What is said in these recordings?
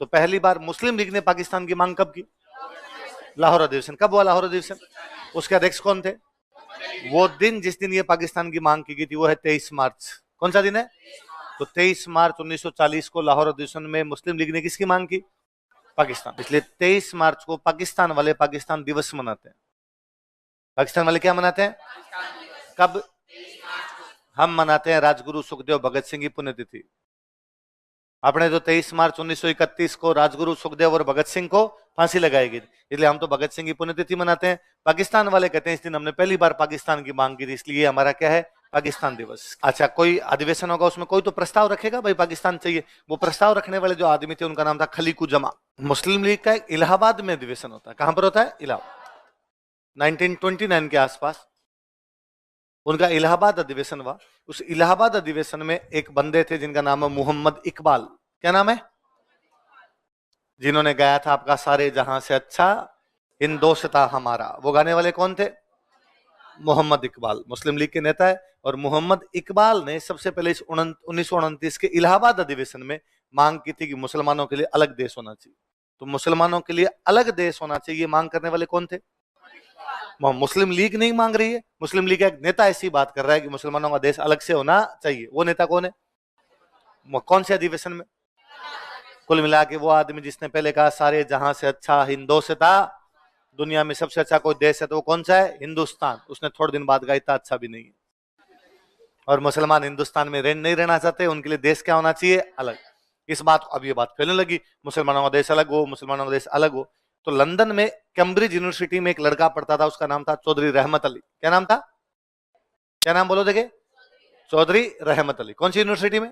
तो पहली बार मुस्लिम लीग ने पाकिस्तान की मांग कब की? लाहौर अधिवेशन। कब हुआ लाहौर अधिवेशन? उसके अध्यक्ष कौन थे? वो दिन जिस दिन ये पाकिस्तान की मांग की गई थी वो है 23 मार्च। कौन सा दिन है? तो 23 मार्च 1940 को लाहौर अधिवेशन में मुस्लिम लीग ने किसकी मांग की? पाकिस्तान। इसलिए 23 मार्च को पाकिस्तान वाले पाकिस्तान दिवस मनाते हैं। पाकिस्तान वाले क्या मनाते हैं? कब? हम मनाते हैं राजगुरु सुखदेव भगत सिंह की पुण्यतिथि। आपने तो 23 मार्च 1931 को राजगुरु सुखदेव और भगत सिंह को फांसी लगाई गई, इसलिए हम तो भगत सिंह की पुण्यतिथि मनाते हैं। पाकिस्तान वाले कहते हैं इस दिन हमने पहली बार पाकिस्तान की मांग की थी, इसलिए हमारा क्या है? पाकिस्तान दिवस। अच्छा, कोई अधिवेशन होगा उसमें कोई तो प्रस्ताव रखेगा, भाई पाकिस्तान चाहिए। वो प्रस्ताव रखने वाले जो आदमी थे उनका नाम था खलीकू जमा। मुस्लिम लीग का इलाहाबाद में अधिवेशन होता है। कहां पर होता है? इलाहाबाद। 1929 के आसपास उनका इलाहाबाद अधिवेशन हुआ। उस इलाहाबाद अधिवेशन में एक बंदे थे जिनका नाम है मोहम्मद इकबाल। क्या नाम है? जिन्होंने गाया था आपका सारे जहां से अच्छा हिंदोस्तां हमारा। वो गाने वाले कौन थे? मोहम्मद इकबाल। मुस्लिम लीग के नेता है। और मोहम्मद इकबाल ने सबसे पहले इस 1929 के इलाहाबाद अधिवेशन में मांग की थी कि मुसलमानों के लिए अलग देश होना चाहिए। तो मुसलमानों के लिए अलग देश होना चाहिए मांग करने वाले कौन थे? मुस्लिम लीग नहीं मांग रही है, मुस्लिम लीग का एक नेता ऐसी बात कर रहा है कि मुसलमानों का देश अलग से होना चाहिए। वो नेता कौन है? कौन से अधिवेशन में? कुल मिला के वो आदमी जिसने पहले कहा सारे जहां से अच्छा हिंदोस्तां, दुनिया में सबसे अच्छा कोई देश है तो वो कौन सा है? हिंदुस्तान। उसने थोड़े दिन बाद कहा इतना अच्छा भी नहीं है। और मुसलमान हिंदुस्तान में नहीं रहना चाहते, उनके लिए देश क्या होना चाहिए? अलग। इस बात को अब ये बात फैलने लगी मुसलमानों का देश अलग हो, मुसलमानों का देश अलग हो। तो लंदन में कैम्ब्रिज यूनिवर्सिटी में एक लड़का पढ़ता था, उसका नाम था चौधरी रहमत अली। क्या नाम था? क्या नाम बोलो देखे? चौधरी रहमत अली। कौन सी यूनिवर्सिटी में?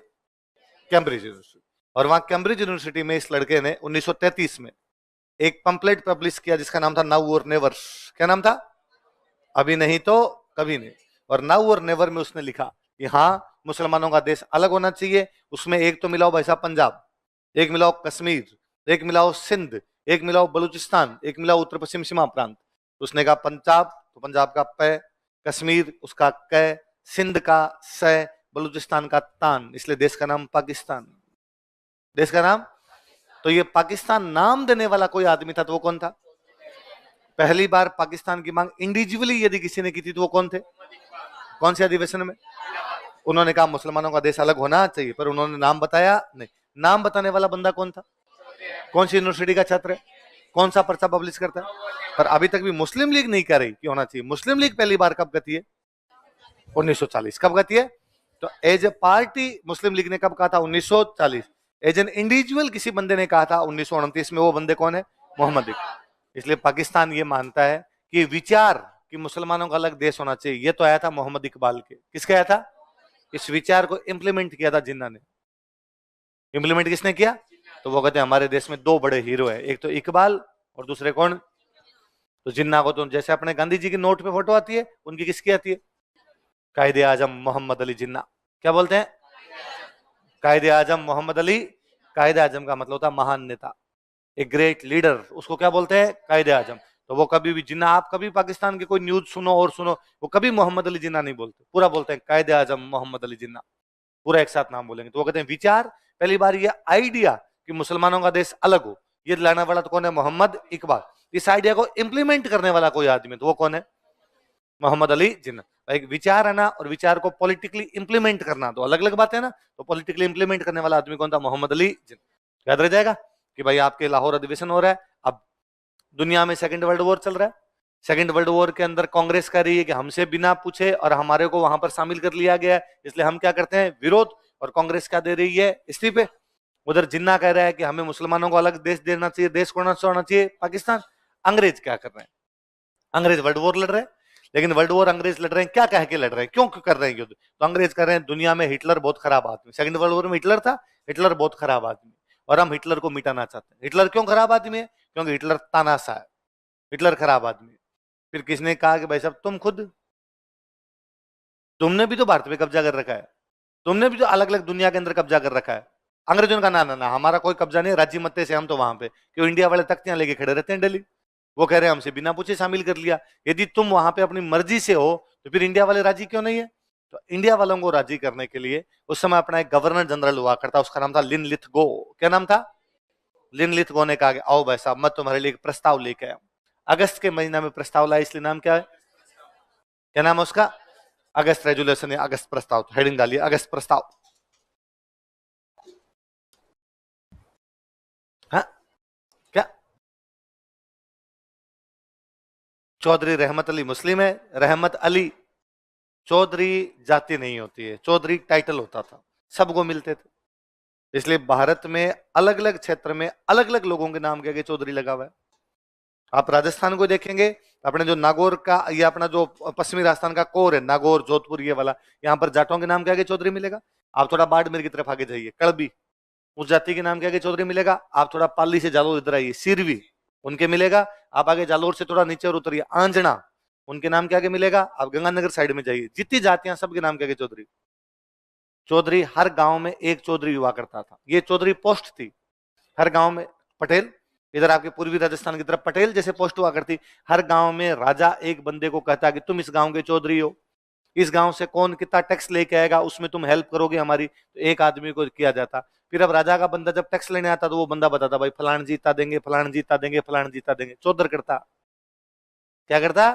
Cambridge university. और वहां कैम्ब्रिज यूनिवर्सिटी में इस लड़के ने 1933 में एक पंपलेट पब्लिश किया जिसका नाम था नाउ और नेवर। क्या नाम था? अभी नहीं तो कभी नहीं। और नाउ और नेवर में उसने लिखा कि हाँ मुसलमानों का देश अलग होना चाहिए। उसमें एक तो मिलाओ भाई साहब पंजाब, एक मिलाओ कश्मीर, एक मिलाओ सिंध, एक मिलाओ बलूचिस्तान, एक मिलाओ उत्तर पश्चिम सीमा प्रांत। उसने कहा पंजाब तो पंजाब का प, कश्मीर उसका क, सिंध का स, बलूचिस्तान का तान, इसलिए देश का नाम पाकिस्तान। देश का नाम। तो ये पाकिस्तान नाम देने वाला कोई आदमी था तो वो कौन था? पहली बार पाकिस्तान की मांग इंडिविजुअली यदि किसी ने की थी तो वो कौन थे? कौन से अधिवेशन में? उन्होंने कहा मुसलमानों का देश अलग होना चाहिए, पर उन्होंने नाम बताया नहीं। नाम बताने वाला बंदा कौन था? कौन सी यूनिवर्सिटी का छात्र है? कौन सा पर्चा पब्लिश करता है? पर अभी तक भी मुस्लिम लीग नहीं कह रही कि होना चाहिए। मुस्लिम लीग पहली बार कब गती है? 1940। कब गती है? तो as a party Muslim League ने कब कहा था? 1940। एज एन इंडिविजुअल किसी बंदे ने कहा था 1929 में। वो बंदे कौन है? मोहम्मद इकबाल। इसलिए पाकिस्तान ये मानता है कि विचार कि मुसलमानों का अलग देश होना चाहिए ये तो आया था मोहम्मद इकबाल के। किसके आया था? इस विचार को इंप्लीमेंट किया था जिन्ना ने। इंप्लीमेंट किसने किया? तो वो कहते हैं हमारे देश में दो बड़े हीरो है, एक तो इकबाल और दूसरे कौन? तो जिन्ना को तो जैसे अपने गांधी जी की नोट पे फोटो आती है, उनकी किसकी आती है? कायदे आजम मोहम्मद अली जिन्ना। क्या बोलते हैं? कायदे आजम मोहम्मद अली। कायदे आजम का मतलब होता है महान नेता, एक ग्रेट लीडर, उसको क्या बोलते हैं? कायदे आजम। तो वो कभी भी जिन्ना, आप कभी पाकिस्तान के कोई न्यूज सुनो और सुनो, वो कभी मोहम्मद अली जिन्ना नहीं बोलते, पूरा बोलते हैं कायदे आजम मोहम्मद अली जिन्ना, पूरा एक साथ नाम बोलेंगे। तो वो कहते हैं विचार, पहली बार ये आइडिया कि मुसलमानों का देश अलग हो, ये लाने वाला तो कौन है? मोहम्मद इकबाल। इस आइडिया को इंप्लीमेंट करने वाला कोई आदमी तो वो कौन है? मोहम्मद अली जिन्ना। एक विचार है ना, और विचार को पॉलिटिकली इंप्लीमेंट करना तो अलग अलग बात है ना। तो पॉलिटिकली इंप्लीमेंट करने वाला आदमी कौन था? मोहम्मद अली जिन्ना। याद रह जाएगा कि भाई आपके लाहौर अधिवेशन हो रहा है। अब दुनिया में सेकंड वर्ल्ड वॉर चल रहा है। सेकंड वर्ल्ड वॉर के अंदर कांग्रेस कह रही है कि हमसे बिना पूछे और हमारे को वहां पर शामिल कर लिया गया है, इसलिए हम क्या करते हैं? विरोध। और कांग्रेस क्या दे रही है? इस्तीफे। उधर जिन्ना कह रहा है कि हमें मुसलमानों को अलग देश देना चाहिए, देश को होना चाहिए पाकिस्तान। अंग्रेज क्या कर रहे हैं? अंग्रेज वर्ल्ड वॉर लड़ रहे हैं, लेकिन वर्ल्ड वॉर अंग्रेज लड़ रहे हैं क्या कह के लड़ रहे हैं? क्यों कर रहे हैं युद्ध? तो अंग्रेज कर रहे हैं दुनिया में हिटलर बहुत खराब आदमी। सेकंड वर्ल्ड वॉर में हिटलर था, हिटलर बहुत खराब आदमी, और हम हिटलर को मिटाना चाहते हैं। हिटलर क्यों खराब आदमी है? क्योंकि हिटलर तानाशाह है, हिटलर खराब आदमी। फिर किसने कहा कि भाई साहब तुमने भी तो भारत पे कब्जा कर रखा है, तुमने भी तो अलग अलग दुनिया के अंदर कब्जा कर रखा है। अंग्रेजों का ना ना ना, हमारा कोई कब्जा नहीं, राज्य मत्ते से हम तो वहां पे, क्यों इंडिया वाले तख्तियां लेके खड़े रहते हैं दिल्ली। वो कह रहे हैं हमसे बिना पूछे शामिल कर लिया। यदि तुम वहां पे अपनी मर्जी से हो तो फिर इंडिया वाले राजी क्यों नहीं है? तो इंडिया वालों को राजी करने के लिए उस समय अपना एक गवर्नर जनरल हुआ करता, उसका नाम था लिन लिथगो। क्या नाम था? लिन लिथगो ने कहा कि आओ भाई साहब मैं तुम्हारे लिए एक प्रस्ताव लेके आया हूं। अगस्त के महीना में प्रस्ताव लाया, इसलिए नाम क्या है, क्या नाम है उसका, अगस्त रेजुलेशन या अगस्त प्रस्ताव। तो हेडिंग डालिए अगस्त प्रस्ताव। हाँ क्या, चौधरी रहमत अली मुस्लिम है, रहमत अली चौधरी जाति नहीं होती है, चौधरी टाइटल होता था, सबको मिलते थे। इसलिए भारत में अलग अलग क्षेत्र में अलग अलग लोगों के नाम के आगे चौधरी लगा हुआ है। आप राजस्थान को देखेंगे, अपने जो नागौर का, ये अपना जो पश्चिमी राजस्थान का कोर है, नागौर जोधपुर ये वाला, यहाँ पर जाटों के नाम के आगे चौधरी मिलेगा। आप थोड़ा बाड़मेर की तरफ आगे जाइए, कड़बी उस जाति के नाम के आगे चौधरी मिलेगा। आप थोड़ा पाली से जालोर इधर आइए, सिरवी उनके मिलेगा। आप आगे जालोर से थोड़ा नीचे और उतरिए, आंजना उनके नाम के आगे मिलेगा। आप गंगानगर साइड में जाइए, जितनी जातियां सबके नाम के आगे चौधरी। चौधरी हर गांव में एक चौधरी हुआ करता था, ये चौधरी पोस्ट थी हर गांव में। पटेल इधर आपके पूर्वी राजस्थान की तरफ पटेल जैसे पोस्ट हुआ करती। हर गांव में राजा एक बंदे को कहता कि तुम इस गांव के चौधरी हो, इस गांव से कौन कितना टैक्स लेके आएगा उसमें तुम हेल्प करोगे हमारी, तो एक आदमी को किया जाता। फिर अब राजा का बंदा जब टैक्स लेने आता तो वो बंदा बताता भाई फलान जीता देंगे, फलान जीता देंगे, फलान जीता देंगे। चौधर करता, क्या करता,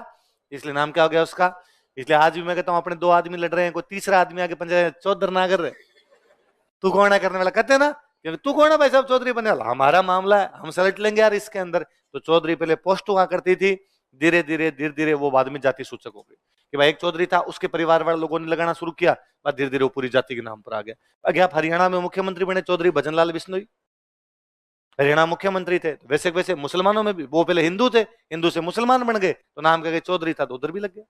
इसलिए नाम क्या हो गया उसका। इसलिए आज भी मैं कहता हूं अपने दो आदमी लड़ रहे हैं, कोई तीसरा आदमी आगे पंचायत चौधर ना कर रहे, तू कौन है करने वाला, कहते हैं ना कि तू कौन है भाई साहब चौधरी बनने वाला, हमारा मामला है हम सलट लेंगे यार इसके अंदर। तो चौधरी पहले पोस्ट हुआ करती थी, धीरे धीरे वो बाद में जाति सूचक हो गई कि भाई एक चौधरी था, उसके परिवार वाले लोगों ने लगाना शुरू किया, बाद धीरे धीरे वो पूरी जाति के नाम पर आ गया। अगर आप हरियाणा में मुख्यमंत्री बने चौधरी भजनलाल बिश्नोई, हरियाणा मुख्यमंत्री थे। तो वैसे वैसे मुसलमानों में भी वो पहले हिंदू थे, हिंदू से मुसलमान बन गए, तो नाम क्या चौधरी था तो उधर भी लग गया।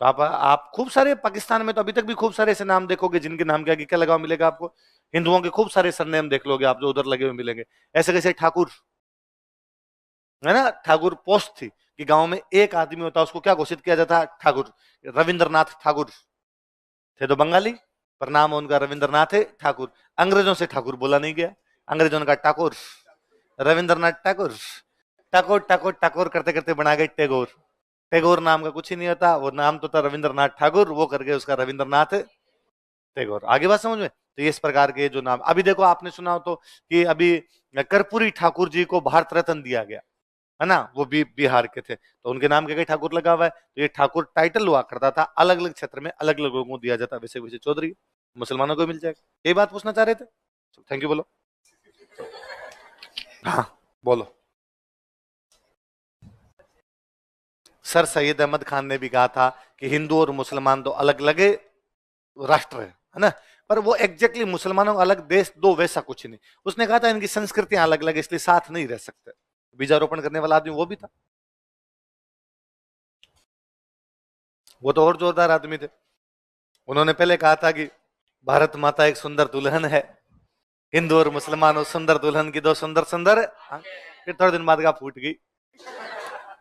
तो आप खूब सारे पाकिस्तान में तो अभी तक भी खूब सारे ऐसे नाम देखोगे जिनके नाम के आगे क्या लगा मिलेगा आपको। हिंदुओं के खूब सारे सरनेम देख लोगे आप जो उधर लगे हुए मिलेंगे। ऐसे कैसे ठाकुर है ना, ठाकुर पोस्ट थी कि गांव में एक आदमी होता उसको क्या घोषित किया जाता, ठाकुर। रविंद्रनाथ ठाकुर थे तो बंगाली, पर नाम उनका रविंद्रनाथ है ठाकुर। अंग्रेजों से ठाकुर बोला नहीं गया, अंग्रेजों ने कहा ठाकुर, रविंद्रनाथ ठाकुर। ठाकुर ठाकुर ठाकुर करते करते बना गए टैगोर। टैगोर नाम का कुछ ही नहीं होता, वो नाम तो था रविंद्रनाथ ठाकुर, वो करके उसका रविंद्रनाथ टैगोर। आगे बात समझ में। तो इस प्रकार के जो नाम अभी देखो, आपने सुना हो तो कि अभी कर्पूरी ठाकुर जी को भारत रत्न दिया गया है ना, वो भी बिहार के थे, तो उनके नाम के ठाकुर लगा हुआ है। तो ये ठाकुर टाइटल हुआ करता था, अलग अलग क्षेत्र में अलग अलग लोगों को दिया जाता, वैसे वैसे चौधरी मुसलमानों को मिल जाएगा। यही बात पूछना चाह रहे थे, थैंक यू। बोलो, हाँ बोलो। सर सैयद अहमद खान ने भी कहा था कि हिंदू और मुसलमान दो अलग अलग राष्ट्र है ना, पर वो एग्जैक्टली मुसलमानों का अलग देश दो वैसा कुछ नहीं। उसने कहा था इनकी संस्कृतियां अलग अलग इसलिए साथ नहीं रह सकते। बीजारोपण करने वाला आदमी वो भी था, वो तो और जोरदार आदमी थे। उन्होंने पहले कहा था कि भारत माता एक सुंदर दुल्हन है, हिंदू और मुसलमान उस सुंदर दुल्हन की दो सुंदर सुंदर। फिर थोड़े दिन बाद का फूट गई,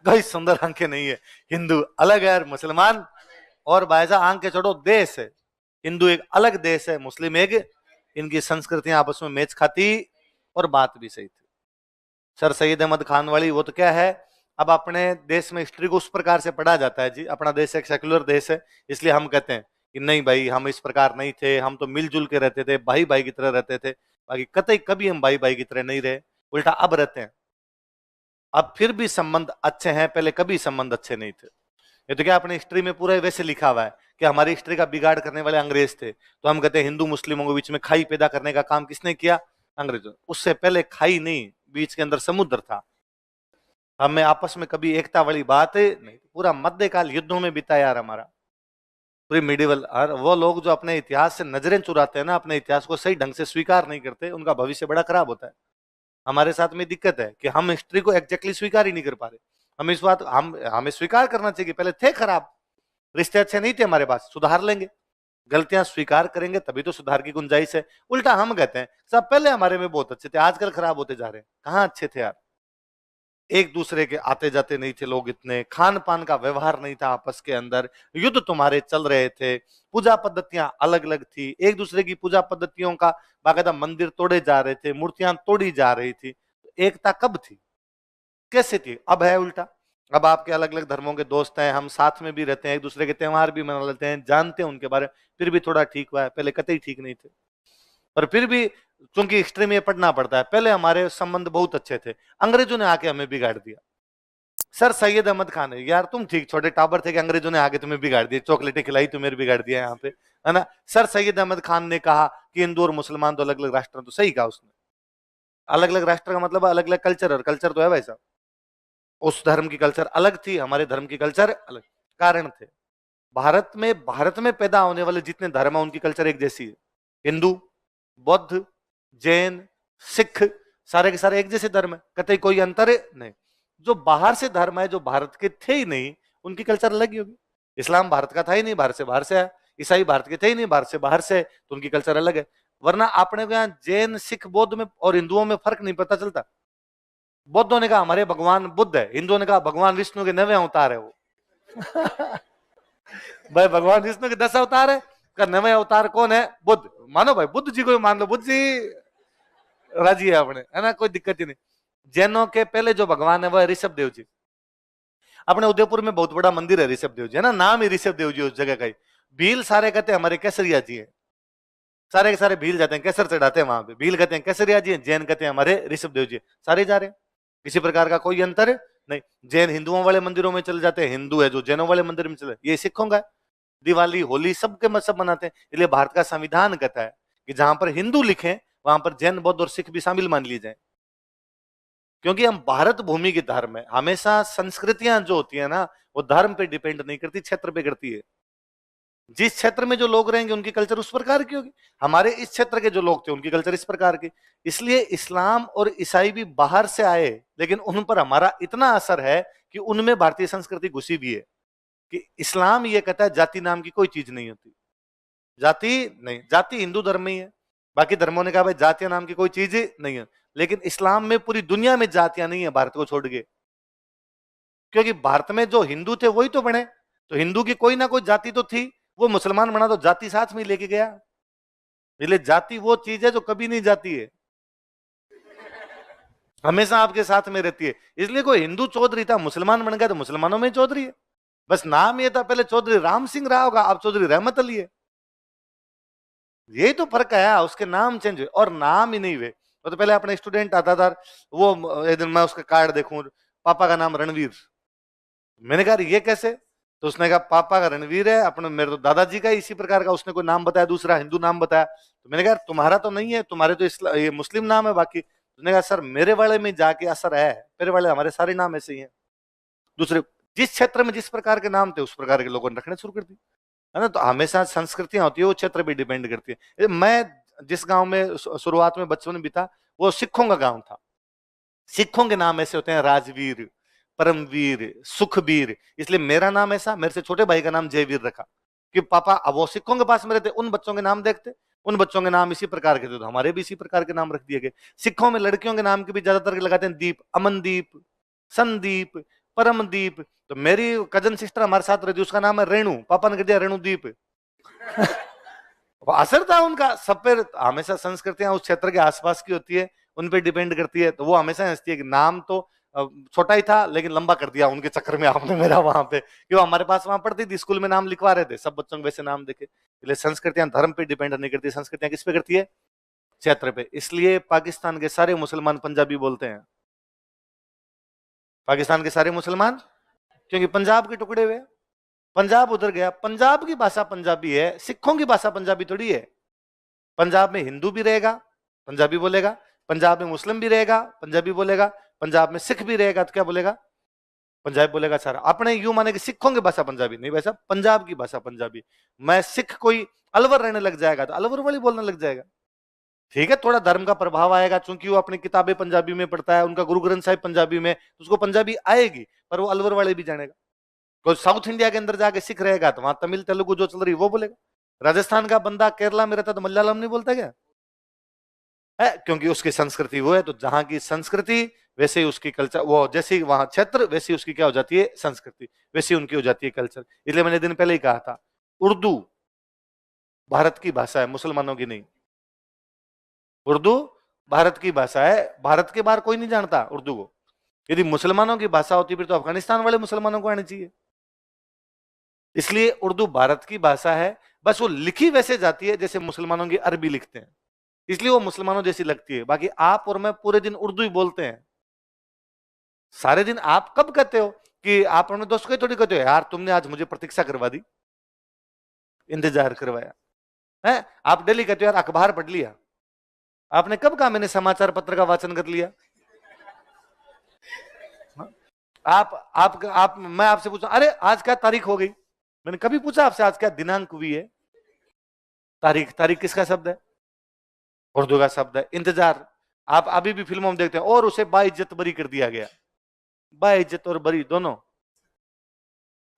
कोई सुंदर आंखें नहीं है, हिंदू अलग है और मुसलमान और बायजा आंख के छोड़ो देश है। हिंदू एक अलग देश है, मुस्लिम एक, इनकी संस्कृतियां आपस में मैच खाती और बात भी सही थी। सर सैयद अहमद खान वाली वो तो क्या है, अब अपने देश में हिस्ट्री को उस प्रकार से पढ़ा जाता है जी, अपना देश एक सेक्युलर देश है, इसलिए हम कहते हैं कि नहीं भाई हम इस प्रकार नहीं थे, हम तो मिलजुल के रहते थे, भाई भाई की तरह रहते थे। बाकी कतई कभी हम भाई भाई की तरह नहीं रहे, उल्टा अब रहते हैं। अब फिर भी संबंध अच्छे हैं, पहले कभी संबंध अच्छे नहीं थे। ये तो क्या अपनी हिस्ट्री में पूरा वैसे लिखा हुआ है कि हमारी हिस्ट्री का बिगाड़ करने वाले अंग्रेज थे, तो हम कहते हैं हिंदू मुस्लिमों के बीच में खाई पैदा करने का काम किसने किया, अंग्रेजों। उससे पहले खाई नहीं, बीच के अंदर समुद्र था। हमें आपस में कभी एकता वाली बात है नहीं, पूरा मध्यकाल युद्धों में बीता यार हमारा, पूरी मिडिवल। वो लोग जो अपने इतिहास से नजरें चुराते हैं ना, अपने इतिहास को सही ढंग से स्वीकार नहीं करते, उनका भविष्य बड़ा खराब होता है। हमारे साथ में दिक्कत है कि हम हिस्ट्री को एग्जैक्टली स्वीकार ही नहीं कर पा रहे। हम इस बात हमें स्वीकार करना चाहिए कि पहले थे खराब, रिश्ते अच्छे नहीं थे हमारे पास, सुधार लेंगे, गलतियां स्वीकार करेंगे तभी तो सुधार की गुंजाइश है। उल्टा हम कहते हैं सब पहले हमारे में बहुत अच्छे थे, आजकल खराब होते जा रहे हैं। कहाँ अच्छे थे यार, एक दूसरे के आते जाते नहीं थे लोग, इतने खान पान का व्यवहार नहीं था आपस के अंदर, युद्ध तुम्हारे चल रहे थे, पूजा पद्धतियां अलग अलग थी, एक दूसरे की पूजा पद्धतियों का बाकायदा मंदिर तोड़े जा रहे थे, मूर्तियां तोड़ी जा रही थी। एकता कब थी, कैसे थी, अब है उल्टा। अब आपके अलग अलग धर्मों के दोस्त हैं, हम साथ में भी रहते हैं, एक दूसरे के त्योहार भी मना लेते हैं, जानते हैं उनके बारे में, फिर भी थोड़ा ठीक हुआ है, पहले कतई ठीक नहीं थे। पर फिर भी चूंकि हिस्ट्री में पढ़ना पड़ता है, पहले हमारे संबंध बहुत अच्छे थे, अंग्रेजों ने आके हमें बिगाड़ दिया। सर सैयद अहमद खान है, यार तुम ठीक छोटे टाबर थे कि अंग्रेजों ने आके तुम्हें बिगाड़ दिया, चॉकलेटें खिलाई तुम्हें बिगाड़ दिया यहाँ पे, है ना। सर सैयद अहमद खान ने कहा कि हिंदू और मुसलमान तो अलग अलग राष्ट्र हैं, तो सही कहा उसने। अलग अलग राष्ट्र का मतलब अलग अलग कल्चर, और कल्चर तो है वैसा, उस धर्म की कल्चर अलग थी, हमारे धर्म की कल्चर अलग। कारण थे, भारत में पैदा होने वाले जितने धर्म है उनकी कल्चर एक जैसी है। हिंदू, बौद्ध, जैन, सिख, सारे के सारे एक जैसे धर्म है, कतई कोई अंतर है नहीं। जो बाहर से धर्म है, जो भारत के थे ही नहीं, उनकी कल्चर अलग ही होगी। इस्लाम भारत का था ही नहीं, बाहर से आया। ईसाई भारत के थे ही नहीं, बाहर से, तो उनकी कल्चर अलग है। वरना अपने को यहाँ जैन, सिख, बौद्ध में और हिंदुओं में फर्क नहीं पता चलता। बौद्धों ने कहा हमारे भगवान बुद्ध है, हिंदुओं ने कहा भगवान विष्णु के 9वें अवतार है वो। भाई भगवान विष्णु के 10 अवतार है, का 9वें अवतार कौन है? बुद्ध। मानो भाई, बुद्ध जी को मान लो, बुद्ध जी राजी है अपने, है ना, कोई दिक्कत ही नहीं। जैनों के पहले जो भगवान है वह ऋषभ देव जी। अपने उदयपुर में बहुत बड़ा मंदिर है ऋषभ देव जी, है ना, नाम ही ऋषभ देव जी उस जगह का ही। भील सारे कहते हैं हमारे केसरिया जी है, सारे के सारे भील जाते हैं, केसर चढ़ाते हैं वहां पे, भील कहते हैं केसरिया जी, जैन कहते हैं हमारे ऋषभ देव जी, सारे जा रहे हैं, किसी प्रकार का कोई अंतर नहीं। जैन हिंदुओं वाले मंदिरों में चले जाते हैं, हिंदू है जो जैनों वाले मंदिर में चले, ये सिखों का है। दिवाली, होली सबके मजहब मनाते हैं, इसलिए भारत का संविधान कहता है कि जहां पर हिंदू लिखे वहां पर जैन, बौद्ध और सिख भी शामिल मान लिए जाए, क्योंकि हम भारत भूमि के धर्म है। हमेशा संस्कृतियां जो होती है ना, वो धर्म पे डिपेंड नहीं करती, क्षेत्र पे करती है। जिस क्षेत्र में जो लोग रहेंगे उनकी कल्चर उस प्रकार की होगी। हमारे इस क्षेत्र के जो लोग थे उनकी कल्चर इस प्रकार की। इसलिए इस्लाम और ईसाई भी बाहर से आए, लेकिन उन पर हमारा इतना असर है कि उनमें भारतीय संस्कृति घुसी भी है। कि इस्लाम ये कहता है जाति नाम की कोई चीज नहीं होती, जाति नहीं, जाति हिंदू धर्म में ही है। बाकी धर्मों ने कहा भाई जातियां नाम की कोई चीज नहीं है, लेकिन इस्लाम में पूरी दुनिया में जातियां नहीं है भारत को छोड़ के, क्योंकि भारत में जो हिंदू थे वही तो बने, तो हिंदू की कोई ना कोई जाति तो थी, वो मुसलमान बना तो जाति साथ में लेके गया। इसलिए जाति वो चीज है जो कभी नहीं जाती है, हमेशा आपके साथ में रहती है। इसलिए कोई हिंदू चौधरी था, मुसलमान बन गया तो मुसलमानों में चौधरी है, बस नाम ये था, पहले चौधरी राम सिंह रहा होगा, अब चौधरी रहमत अली है। यही तो फर्क है, उसके नाम चेंज हुए और नाम ही नहीं हुए। तो पहले अपने स्टूडेंट आता था, वो एक दिन मैं उसका कार्ड देखूं, पापा का नाम रणवीर, मैंने कहा ये कैसे? तो उसने कहा पापा का रणवीर है, अपने मेरे तो दादाजी का इसी प्रकार का, उसने कोई नाम बताया, दूसरा हिंदू नाम बताया। तो मैंने कहा तुम्हारा तो नहीं है, तुम्हारे तो ये मुस्लिम नाम है बाकी। उसने कहा सर मेरे वाले में जाके असर है, मेरे वाले हमारे सारे नाम ऐसे ही हैं। दूसरे जिस क्षेत्र में जिस प्रकार के नाम थे उस प्रकार के लोगों ने रखने शुरू कर दिए, है ना। तो हमेशा संस्कृतियां होती है, वो क्षेत्र भी डिपेंड करती है। मैं जिस गांव में शुरुआत में बचपन में बीता, वो सिखों का गांव था। सिखों के नाम ऐसे होते हैं, राजवीर, परमवीर, सुखवीर, इसलिए मेरा नाम ऐसा, मेरे से छोटे भाई का नाम जयवीर रखा कि पापा, अब वो सिखों के पास में रहते, उन बच्चों के नाम देखते, उन बच्चों के नाम इसी प्रकार के थे, तो हमारे भी इसी प्रकार के नाम रख दिए गए। सिखों में लड़कियों के नाम के भी ज्यादातर लगाते हैं दीप, अमनदीप, संदीप, परमदीप। तो मेरी कजन सिस्टर हमारे साथ रहती, उसका नाम है रेणु, पापा ने कह दिया रेणुदीप। असर था उनका सब पे। हमेशा संस्कृतियां उस क्षेत्र के आसपास की होती है, उन पे डिपेंड करती है, तो वो हमेशा हंसती है कि नाम तो छोटा ही था लेकिन लंबा कर दिया उनके चक्कर में आपने मेरा वहां पे, क्यों हमारे पास वहां पढ़ती थी, स्कूल में नाम लिखवा रहे थे, सब बच्चों को वैसे नाम देखे। इसलिए संस्कृतियां धर्म पे डिपेंड नहीं करती, संस्कृतियां किस पे करती है? क्षेत्र पे। इसलिए पाकिस्तान के सारे मुसलमान पंजाबी बोलते हैं, पाकिस्तान के सारे मुसलमान, क्योंकि पंजाब के टुकड़े हुए, पंजाब उधर गया, पंजाब की भाषा पंजाबी है, सिखों की भाषा पंजाबी थोड़ी है। पंजाब में हिंदू भी रहेगा पंजाबी बोलेगा, पंजाब में मुस्लिम भी रहेगा पंजाबी बोलेगा, पंजाब में सिख भी रहेगा तो क्या बोलेगा? पंजाबी बोलेगा सारा। अपने यूं माने कि सिखों की भाषा पंजाबी नहीं, वैसा पंजाब की भाषा पंजाबी। मैं सिख कोई अलवर रहने लग जाएगा तो अलवर वाली बोलने लग जाएगा, ठीक है, थोड़ा धर्म का प्रभाव आएगा, चूंकि वो अपनी किताबें पंजाबी में पढ़ता है, उनका गुरु ग्रंथ साहिब पंजाबी में, तो उसको पंजाबी आएगी, पर वो अलवर वाले भी जानेगा। कोई साउथ इंडिया के अंदर जाके सिख रहेगा तो वहां तमिल तेलुगु जो चल रही वो बोलेगा। राजस्थान का बंदा केरला में रहता तो मलयालम नहीं बोलता क्या है? क्योंकि उसकी संस्कृति वो है, तो जहां की संस्कृति वैसे ही उसकी कल्चर, वो जैसी वहां क्षेत्र वैसी उसकी क्या हो जाती है? संस्कृति वैसी उनकी हो जाती है कल्चर। इसलिए मैंने दिन पहले ही कहा था, उर्दू भारत की भाषा है, मुसलमानों की नहीं। उर्दू भारत की भाषा है, भारत के बाहर कोई नहीं जानता उर्दू को। यदि मुसलमानों की भाषा होती फिर तो अफगानिस्तान वाले मुसलमानों को आनी चाहिए। इसलिए उर्दू भारत की भाषा है, बस वो लिखी वैसे जाती है जैसे मुसलमानों की अरबी लिखते हैं। इसलिए वो मुसलमानों जैसी लगती है। बाकी आप और मैं पूरे दिन उर्दू ही बोलते हैं। सारे दिन आप कब कहते हो कि आप अपने दोस्त को थोड़ी कहते हो यार तुमने आज मुझे प्रतीक्षा करवा दी, इंतजार करवाया है। आप डेली कहते हो यार अखबार पढ़ लिया। आपने कब कहा मैंने समाचार पत्र का वाचन कर लिया? आप मैं आपसे पूछा अरे आज क्या तारीख हो गई, मैंने कभी पूछा आपसे आज क्या दिनांक हुई है? तारीख, तारीख किसका शब्द है? उर्दू का शब्द है। इंतजार आप अभी भी फिल्मों में देखते हैं, और उसे बाइज्जत बरी कर दिया गया। बाइज्जत और बरी दोनों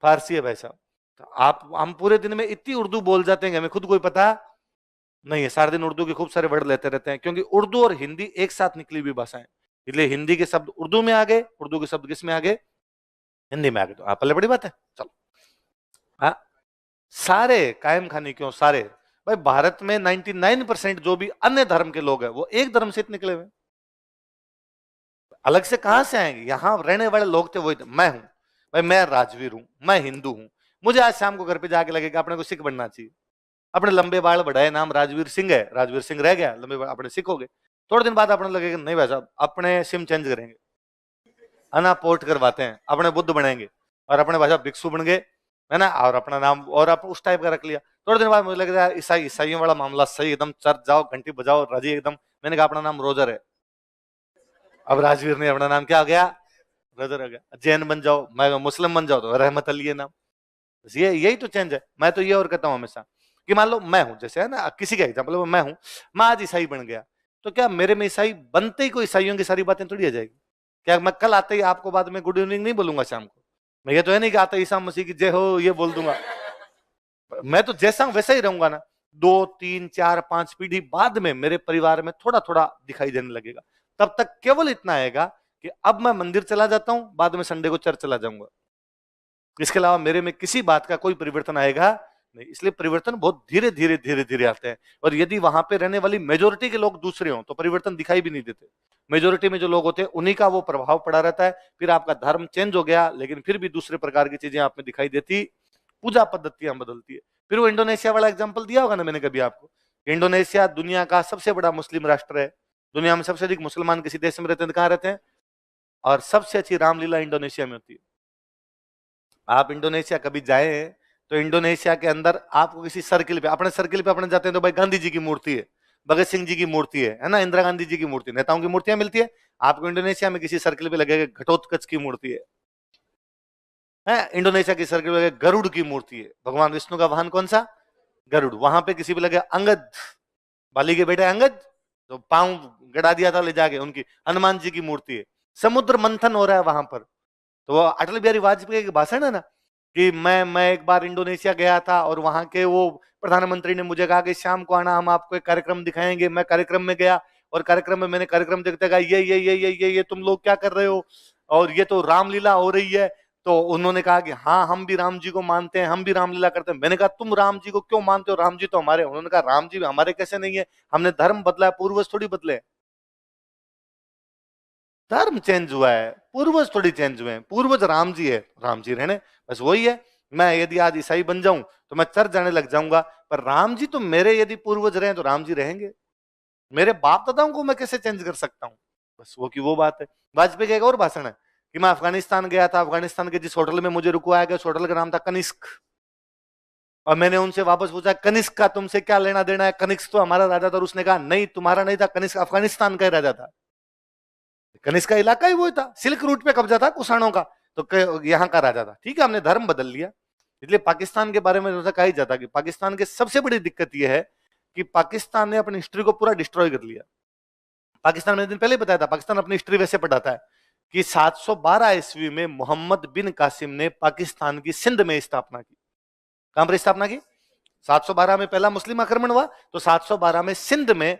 फारसी है भाई साहब। तो आप हम पूरे दिन में इतनी उर्दू बोल जाते हैं कि हमें खुद कोई पता नहीं है। सारे दिन उर्दू के खूब सारे वर्ड लेते रहते हैं, क्योंकि उर्दू और हिंदी एक साथ निकली हुई भाषाएं। इसलिए हिंदी के शब्द उर्दू में आ गए, उर्दू के शब्द किस में आ गए? हिंदी में आ गए। तो आप पहले बड़ी बात है। चलो हाँ, सारे कायम खानी क्यों सारे भाई, भारत में 99% जो भी अन्य धर्म के लोग हैं वो एक धर्म से निकले हुए, अलग से कहां से आएंगे? यहां रहने वाले लोग थे वही। मैं हूं भाई, मैं राजवीर हूं, मैं हिंदू हूं। मुझे आज शाम को घर पे जाके लगेगा अपने को सिख बनना चाहिए। अपने लंबे बाल बढ़ाए, नाम राजवीर सिंह है, राजवीर सिंह रह गया, लंबे बाल अपने सिख हो गए। थोड़े दिन बाद अपने लगेगा नहीं भाई साहब अपने सिम चेंज करेंगे, अना पोर्ट करवाते हैं, अपने बुद्ध बनेंगे और अपने भाई साहब भिक्षु बन गए, है ना, और अपना नाम और आप उस टाइप का रख लिया। थोड़े दिन बाद मुझे लग रहा है ईसाइयों वाला मामला सही, एकदम चर्च जाओ घंटी बजाओ राजी एकदम। मैंने कहा अपना नाम रोजर है, अब राजवीर ने अपना नाम क्या हो गया? रोजर हो गया। जैन बन जाओ, मैं मुस्लिम बन जाओ तो रहमत अली है नाम। ये यही तो चेंज है। मैं तो ये और कहता हूं हमेशा कि मान लो मैं हूं, जैसे है ना किसी का एग्जाम्पल मैं हूं, मैं आज ईसाई बन गया, तो क्या मेरे में ईसाई बनते ही कोई ईसाइयों की सारी बातें थोड़ी आ जाएगी? क्या मैं कल आते ही आपको बाद में गुड इवनिंग नहीं बोलूंगा शाम को? मैं ये तो है नहीं कि आता ईसा मसीह की जय हो ये बोल दूंगा। मैं तो जैसा हूं वैसा ही रहूंगा ना। 2 3 4 5 पीढ़ी बाद में मेरे परिवार में थोड़ा थोड़ा दिखाई देने लगेगा। तब तक केवल इतना आएगा कि अब मैं मंदिर चला जाता हूं, बाद में संडे को चर्च चला जाऊंगा। इसके अलावा मेरे में किसी बात का कोई परिवर्तन आएगा नहीं। इसलिए परिवर्तन बहुत धीरे धीरे धीरे धीरे आते हैं। और यदि वहां पे रहने वाली मेजोरिटी के लोग दूसरे हों तो परिवर्तन दिखाई भी नहीं देते। मेजोरिटी में जो लोग होते हैं उन्हीं का वो प्रभाव पड़ा रहता है। फिर आपका धर्म चेंज हो गया लेकिन फिर भी दूसरे प्रकार की चीजें आप में दिखाई देती, पूजा पद्धतियां बदलती है। फिर वो इंडोनेशिया वाला एग्जाम्पल दिया होगा ना मैंने कभी आपको। इंडोनेशिया दुनिया का सबसे बड़ा मुस्लिम राष्ट्र है। दुनिया में सबसे अधिक मुसलमान किसी देश में रहते हैं, कहां रहते हैं? और सबसे अच्छी रामलीला इंडोनेशिया में होती है। आप इंडोनेशिया कभी जाए तो इंडोनेशिया के अंदर आपको किसी सर्किल पे, अपने सर्किल पे अपने जाते हैं तो भाई गांधी जी की मूर्ति है, भगत सिंह जी की मूर्ति है ना, इंदिरा गांधी जी की मूर्ति, नेताओं की मूर्तियां मिलती है। आपको इंडोनेशिया में किसी सर्किल पे लगेगा घटोत्कच की मूर्ति है। इंडोनेशिया की सर्किल पे लगेगा गरुड़ की मूर्ति है, भगवान विष्णु का वाहन कौन सा? गरुड़। वहां पे किसी पे लगेगा अंगद, बाली के बेटे अंगद, तो पांव गड़ा दिया था ले जाके, उनकी हनुमान जी की मूर्ति है। समुद्र मंथन हो रहा है वहां पर। तो वो अटल बिहारी वाजपेयी के भाषण है ना कि मैं एक बार इंडोनेशिया गया था और वहां के वो प्रधानमंत्री ने मुझे कहा कि शाम को आना, हम आपको एक कार्यक्रम दिखाएंगे। मैं कार्यक्रम में गया और कार्यक्रम में मैंने कार्यक्रम देखते कहा ये तुम लोग क्या कर रहे हो, और ये तो रामलीला हो रही है। तो उन्होंने कहा कि हाँ हम भी राम जी को मानते हैं, हम भी रामलीला करते हैं। मैंने कहा तुम राम जी को क्यों मानते हो, राम जी तो हमारे। उन्होंने कहा राम जी हमारे कैसे नहीं है, हमने धर्म बदला है, पूर्वज थोड़ी बदले। धर्म चेंज हुआ है, पूर्वज थोड़ी चेंज हुए हैं। पूर्वज राम जी है, राम जी रहने, बस वही है। मैं यदि आज ईसाई बन जाऊं तो मैं चर्च जाने लग जाऊंगा, पर राम जी तो मेरे यदि पूर्वज रहे तो राम जी रहेंगे। मेरे बाप दादाओं को मैं कैसे चेंज कर सकता हूं? बस वो की वो बात है। वाजपेयी का एक और भाषण है कि मैं अफगानिस्तान गया था, अफगानिस्तान के जिस होटल में मुझे रुकवाया गया उस होटल का नाम था कनिष्क। और मैंने उनसे वापस पूछा कनिष्क का तुमसे क्या लेना देना है, कनिष्क तो हमारा राजा था। और उसने कहा नहीं तुम्हारा नहीं था, कनिष्क अफगानिस्तान का ही राजा था। कनिष्क का इलाका ही वो था, सिल्क रूट पे कब्जा था कुषाणों का, तो यहाँ का राजा था। ठीक है, हमने धर्म बदल लिया। इसलिए पाकिस्तान के बारे में कहा ही जाता कि पाकिस्तान की सबसे बड़ी दिक्कत यह है कि पाकिस्तान ने अपनी हिस्ट्री को पूरा डिस्ट्रॉय कर लिया। पाकिस्तान में दिन पहले बताया था, पाकिस्तान अपनी हिस्ट्री वैसे पढ़ाता है कि 712 ईस्वी में मोहम्मद बिन कासिम ने पाकिस्तान की सिंध में स्थापना की। कहां पर स्थापना की? 712 में पहला मुस्लिम आक्रमण हुआ, तो 712 में सिंध में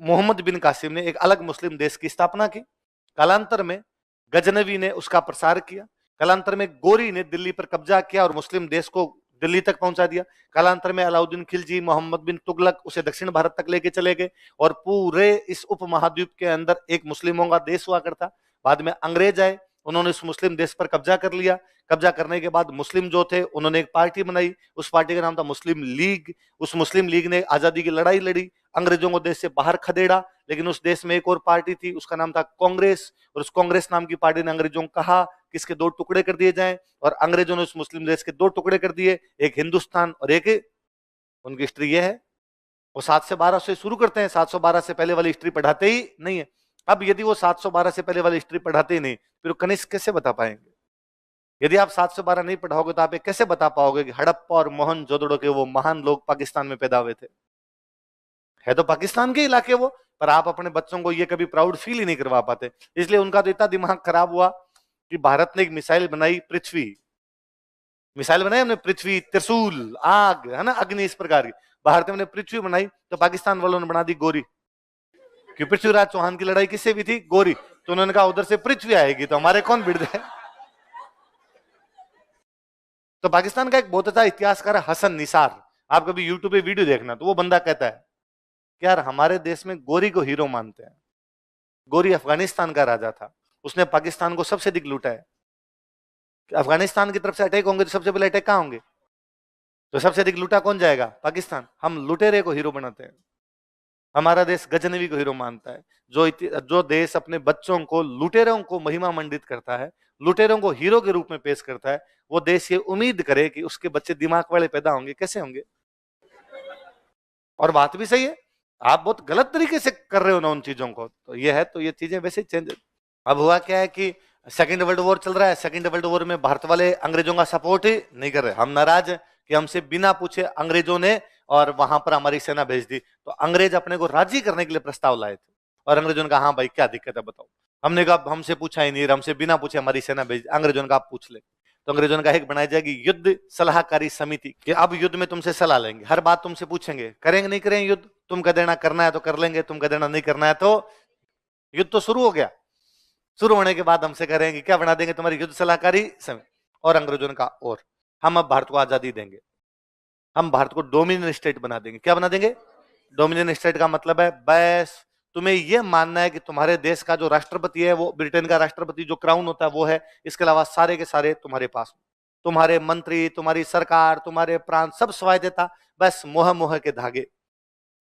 मोहम्मद बिन कासिम ने एक अलग मुस्लिम देश की स्थापना की। कालांतर में गजनवी ने उसका प्रसार किया। कालांतर में गोरी ने दिल्ली पर कब्जा किया और मुस्लिम देश को दिल्ली तक पहुंचा दिया। कालांतर में अलाउद्दीन खिलजी, मोहम्मद बिन तुगलक उसे दक्षिण भारत तक लेके चले गए और पूरे इस उपमहाद्वीप के अंदर एक मुस्लिमों का देश हुआ करता। बाद में अंग्रेज आए, उन्होंने उस मुस्लिम देश पर कब्जा कर लिया। कब्जा करने के बाद मुस्लिम जो थे उन्होंने एक पार्टी बनाई, उस पार्टी का नाम था मुस्लिम लीग। उस मुस्लिम लीग ने आजादी की लड़ाई लड़ी। अंग्रेजों को देश से बाहर खदेड़ा, लेकिन उस देश में एक और पार्टी थी, उसका नाम था कांग्रेस, और उस कांग्रेस नाम की पार्टी ने अंग्रेजों को कहा कि इसके दो टुकड़े कर दिए जाएं, और अंग्रेजों ने उस मुस्लिम देश के दो टुकड़े कर दिए, एक हिंदुस्तान और एक, उनकी हिस्ट्री ये है। वो 712 से शुरू करते हैं, 712 से पहले वाली हिस्ट्री पढ़ाते ही नहीं है। अब यदि वो 712 से पहले वाली हिस्ट्री पढ़ाते ही नहीं, फिर कनिष्क कैसे बता पाएंगे? यदि आप 712 नहीं पढ़ाओगे तो आप ये कैसे बता पाओगे कि हड़प्पा और मोहनजोदड़ो के वो महान लोग पाकिस्तान में पैदा हुए थे? है तो पाकिस्तान के इलाके वो, पर आप अपने बच्चों को ये कभी प्राउड फील ही नहीं करवा पाते। इसलिए उनका तो इतना दिमाग खराब हुआ कि भारत ने एक मिसाइल बनाई, पृथ्वी मिसाइल बनाई हमने, पृथ्वी, त्रिशूल, आग, है ना, अग्नि, इस प्रकार की। भारत ने पृथ्वी बनाई तो पाकिस्तान वालों ने बना दी गोरी, कि पृथ्वीराज चौहान की लड़ाई किससे भी थी? गोरी। तो उन्होंने कहा उधर से पृथ्वी आएगी तो हमारे कौन भिड़ जाए। तो पाकिस्तान का एक बहुत अच्छा इतिहासकार है हसन निसार, आप कभी यूट्यूब पे वीडियो देखना, तो वो बंदा कहता है कि यार हमारे देश में गोरी को हीरो मानते हैं। गोरी अफगानिस्तान का राजा था, उसने पाकिस्तान को सबसे अधिक लूटा है। अफगानिस्तान की तरफ से अटैक होंगे तो सबसे पहले अटैक कहां होंगे? तो सबसे अधिक लूटा कौन जाएगा? पाकिस्तान। हम लुटेरे को हीरो बनाते हैं, हमारा देश गजनवी को हीरो मानता है। जो देश अपने बच्चों को लुटेरों को महिमा मंडित करता है, लुटेरों को हीरो के रूप में पेश करता है, वो देश ये उम्मीद करे कि उसके बच्चे दिमाग वाले पैदा होंगे, कैसे होंगे? और बात भी सही है, आप बहुत गलत तरीके से कर रहे हो ना उन चीजों को, तो ये है, तो ये चीजें वैसे चेंज। अब हुआ क्या है कि सेकेंड वर्ल्ड वॉर चल रहा है, सेकेंड वर्ल्ड वॉर में भारत वाले अंग्रेजों का सपोर्ट ही नहीं कर रहे, हम नाराज है कि हमसे बिना पूछे अंग्रेजों ने और वहां पर हमारी सेना भेज दी। तो अंग्रेज अपने को राजी करने के लिए प्रस्ताव लाए थे, और अंग्रेजों ने कहा हाँ भाई क्या दिक्कत है बताओ। हमने कहा हमसे पूछा ही नहीं, हमसे बिना पूछे हमारी सेना भेज। अंग्रेजों ने कहा आप पूछ ले। तो अंग्रेजों ने कहा एक बनाई जाएगी युद्ध सलाहकारी समिति, कि अब युद्ध में तुमसे सलाह लेंगे, हर बात तुमसे पूछेंगे, करेंगे नहीं करेंगे युद्ध, तुम कह देना करना है तो कर लेंगे, तुम कह देना नहीं करना है तो। युद्ध तो शुरू हो गया, शुरू होने के बाद हमसे कह रहे हैं कि क्या बना देंगे तुम्हारी युद्ध सलाहकारी समिति। और अंग्रेजों ने कहा और हम अब भारत को आजादी देंगे, हम भारत को डोमिनियन स्टेट बना देंगे। क्या बना देंगे? डोमिनियन स्टेट का मतलब है बस तुम्हें यह मानना है कि तुम्हारे देश का जो राष्ट्रपति है वो ब्रिटेन का राष्ट्रपति, जो क्राउन होता है वो है, इसके अलावा सारे के सारे तुम्हारे पास, तुम्हारे मंत्री, तुम्हारी सरकार, तुम्हारे प्रांत, सब स्वायत्तता, बस मोह मोह के धागे,